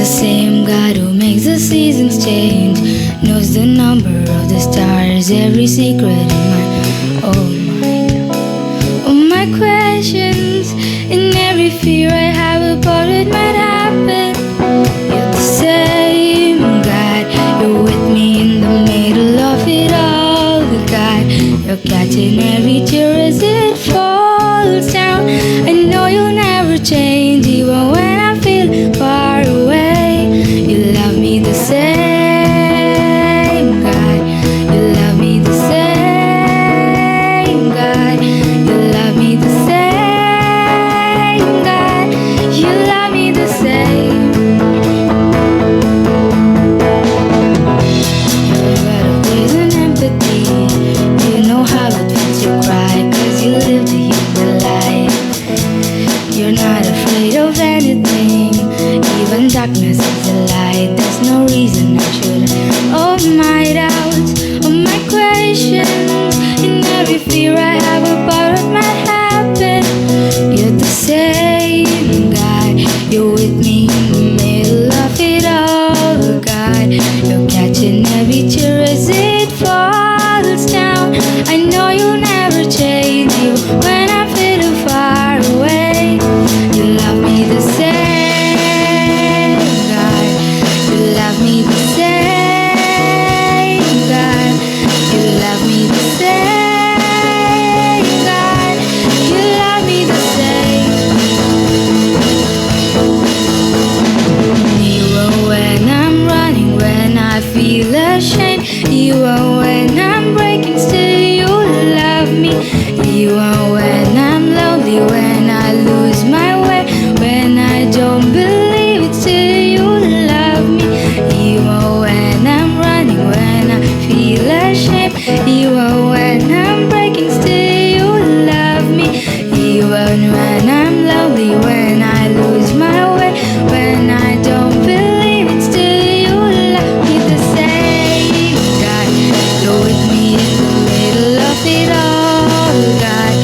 The same God who makes the seasons change knows the number of the stars, every secret in my my questions, in every fear I have about it might happen. You're the same God, you're with me in the middle of it all. God, you're catching every tear as it falls down. I know you'll never change, even when I feel far away. You love me the same, God. You love me the same, God. You love me the same, God. You love me the same. You're a God of grace and empathy. You know how it feels to cry, 'cause you live the human life. You're not afraid of anything, even darkness is a light. There's no reason I should. Oh, my doubts, oh, my questions, in every fear I have about what might happen. You're the same God, you're with me in the middle of it all. God, you're catching every tear as it falls down. I know you'll never change, you when I feel far away. You love me the same, God. You love me the same, God. You love me the same, God. You love me the same. You are when I'm running, when I feel ashamed. You are when I'm breaking, still you love me. You are when I'm lonely, when I lose my way, when I don't believe it, still you love me. You are when I'm running, when I feel ashamed. You are when I'm breaking, still you love me. You are when I'm lonely, when I lose my way, when I don't believe it, still you love me the same, God. You're with me in the middle of it all, God.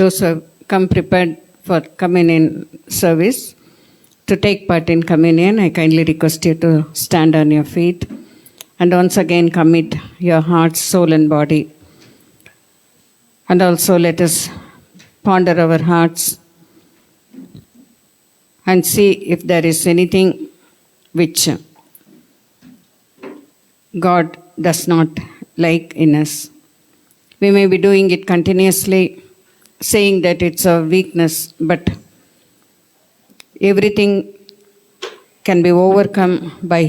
those who have come prepared for communion service to take part in communion, I kindly request you to stand on your feet and once again commit your heart, soul, and body. And also let us ponder our hearts and see if there is anything which God does not like in us. We may be doing it continuously, saying that it's a weakness, but everything can be overcome by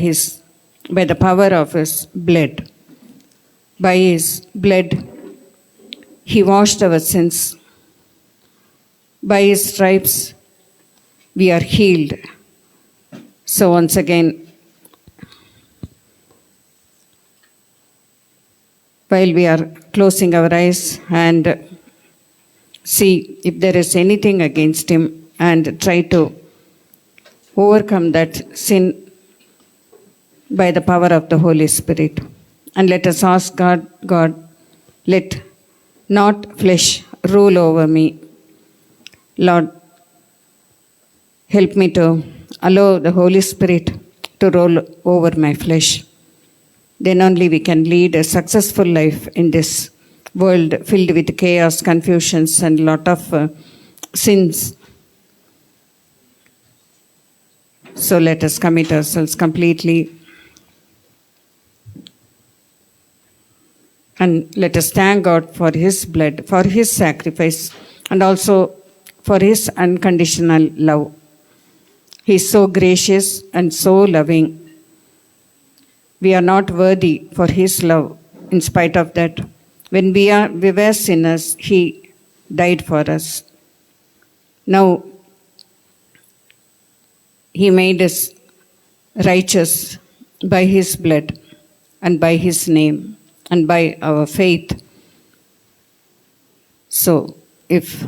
the power of His blood. By His blood, He washed our sins. By His stripes, we are healed. So once again, while we are closing our eyes and see if there is anything against Him and try to overcome that sin by the power of the Holy Spirit. And let us ask God, let not flesh rule over me. Lord, help me to allow the Holy Spirit to rule over my flesh. Then only we can lead a successful life in this world filled with chaos, confusions, and lot of sins. So let us commit ourselves completely and let us thank God for His blood, for His sacrifice, and also for His unconditional love. He is so gracious and so loving. We are not worthy for His love. In spite of that, when we were sinners, He died for us. Now, He made us righteous by His blood and by His name and by our faith. So, if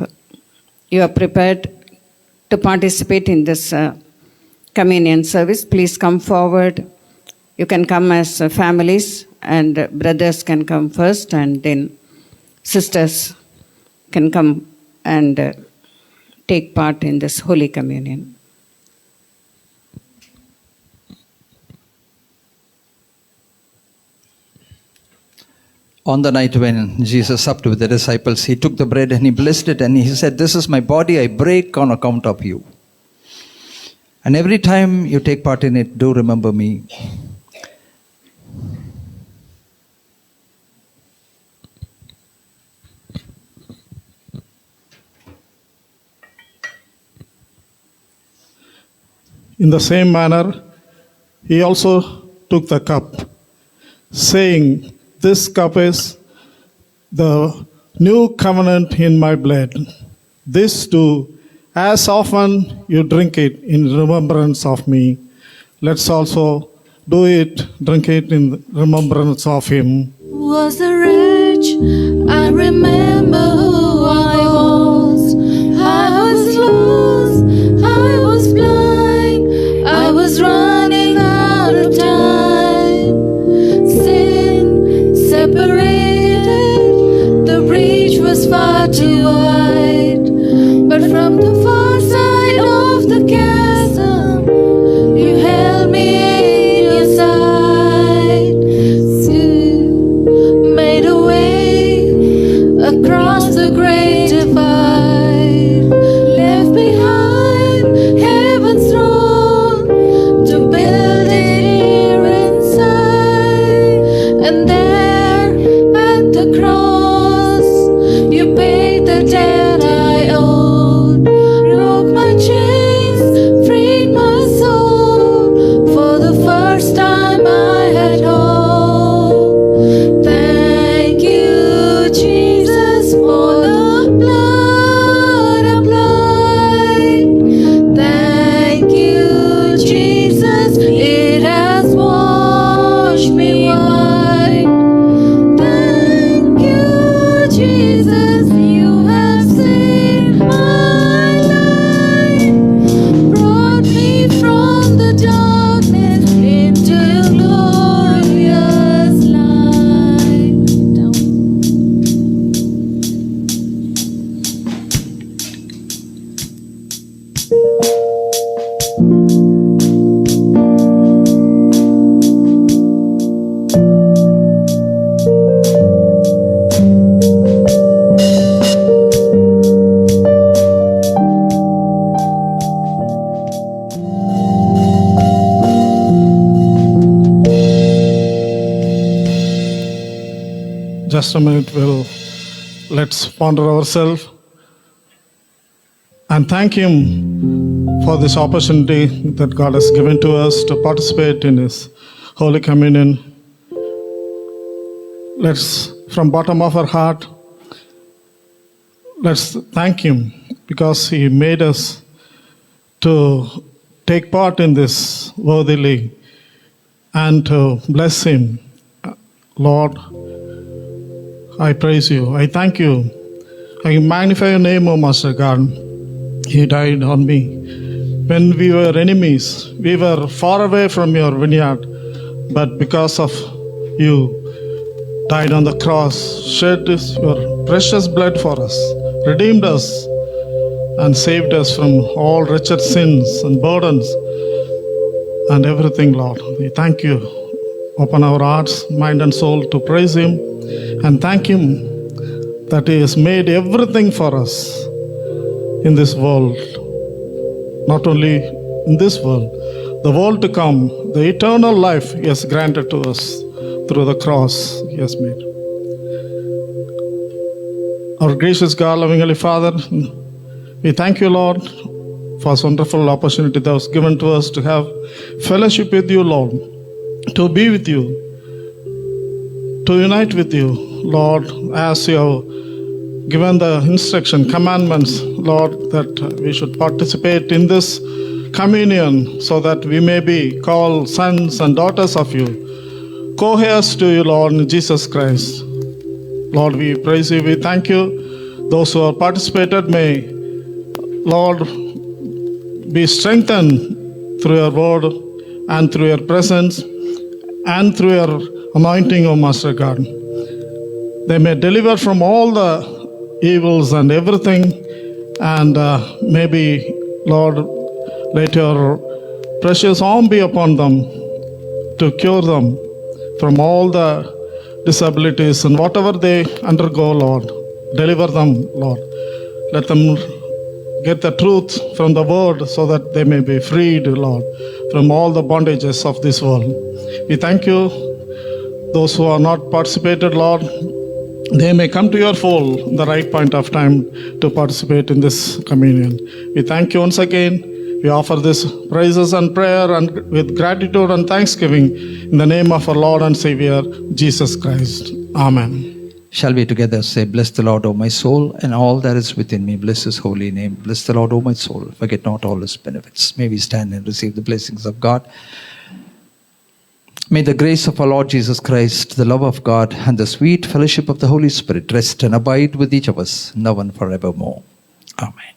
you are prepared to participate in this communion service, please come forward. You can come as families, and brothers can come first, and then sisters can come and take part in this Holy Communion. On the night when Jesus supped with the disciples, He took the bread and He blessed it and He said, "This is my body I break on account of you. And every time you take part in it, do remember me." In the same manner, He also took the cup, saying, "This cup is the new covenant in my blood. This do, as often you drink it in remembrance of me." Let's also do it, drink it in remembrance of Him. Was a wretch, I remember who I was. I was lost, I was blind, I was running out of time. Sin separated, the breach was far too wide. But from the far side of the chasm, you held me in your side. You made a way across the great divide, left behind heaven's throne to build it here inside. And there at the cross, you paid the debt I owed, broke my chains, freed my soul. For the first time I had hope. Thank you, Jesus, for the blood applied. Thank you, Jesus, it has washed me white. just a minute, let's ponder ourselves and thank Him for this opportunity that God has given to us to participate in His Holy Communion. Let's, from bottom of our heart, let's thank Him because He made us to take part in this worthily and to bless Him. Lord, I praise You. I thank You. I magnify Your name, O Master God. He died on me. When we were enemies, we were far away from Your vineyard, but because of You, died on the cross, shed Your precious blood for us, redeemed us, and saved us from all wretched sins and burdens and everything, Lord. We thank You. Open our hearts, mind and soul to praise Him and thank Him that He has made everything for us in this world. Not only in this world, the world to come, the eternal life He has granted to us through the cross He has made. Our gracious God, loving Holy Father, we thank You, Lord, for this wonderful opportunity that was given to us to have fellowship with You, Lord, to be with You, to unite with You, Lord, as You have given the instruction, commandments, Lord, that we should participate in this communion so that we may be called sons and daughters of You, co-heirs to You, Lord, in Jesus Christ. Lord, we praise You, we thank You. Those who have participated may, Lord, be strengthened through Your word and through Your presence and through Your anointing, O Master God. They may deliver from all the evils and everything, and maybe, Lord, let Your precious arm be upon them to cure them from all the disabilities and whatever they undergo, Lord. Deliver them, Lord. Let them get the truth from the word so that they may be freed, Lord, from all the bondages of this world. We thank You. Those who are not participated, Lord, they may come to Your fold in the right point of time to participate in this communion. We thank You once again. We offer this praises and prayer and with gratitude and thanksgiving in the name of our Lord and Savior, Jesus Christ. Amen. Shall we together say, Bless the Lord, O my soul, and all that is within me. Bless His holy name. Bless the Lord, O my soul. Forget not all His benefits. May we stand and receive the blessings of God. May the grace of our Lord Jesus Christ, the love of God, and the sweet fellowship of the Holy Spirit rest and abide with each of us, now and forevermore. Amen.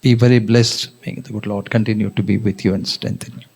Be very blessed. May the good Lord continue to be with you and strengthen you.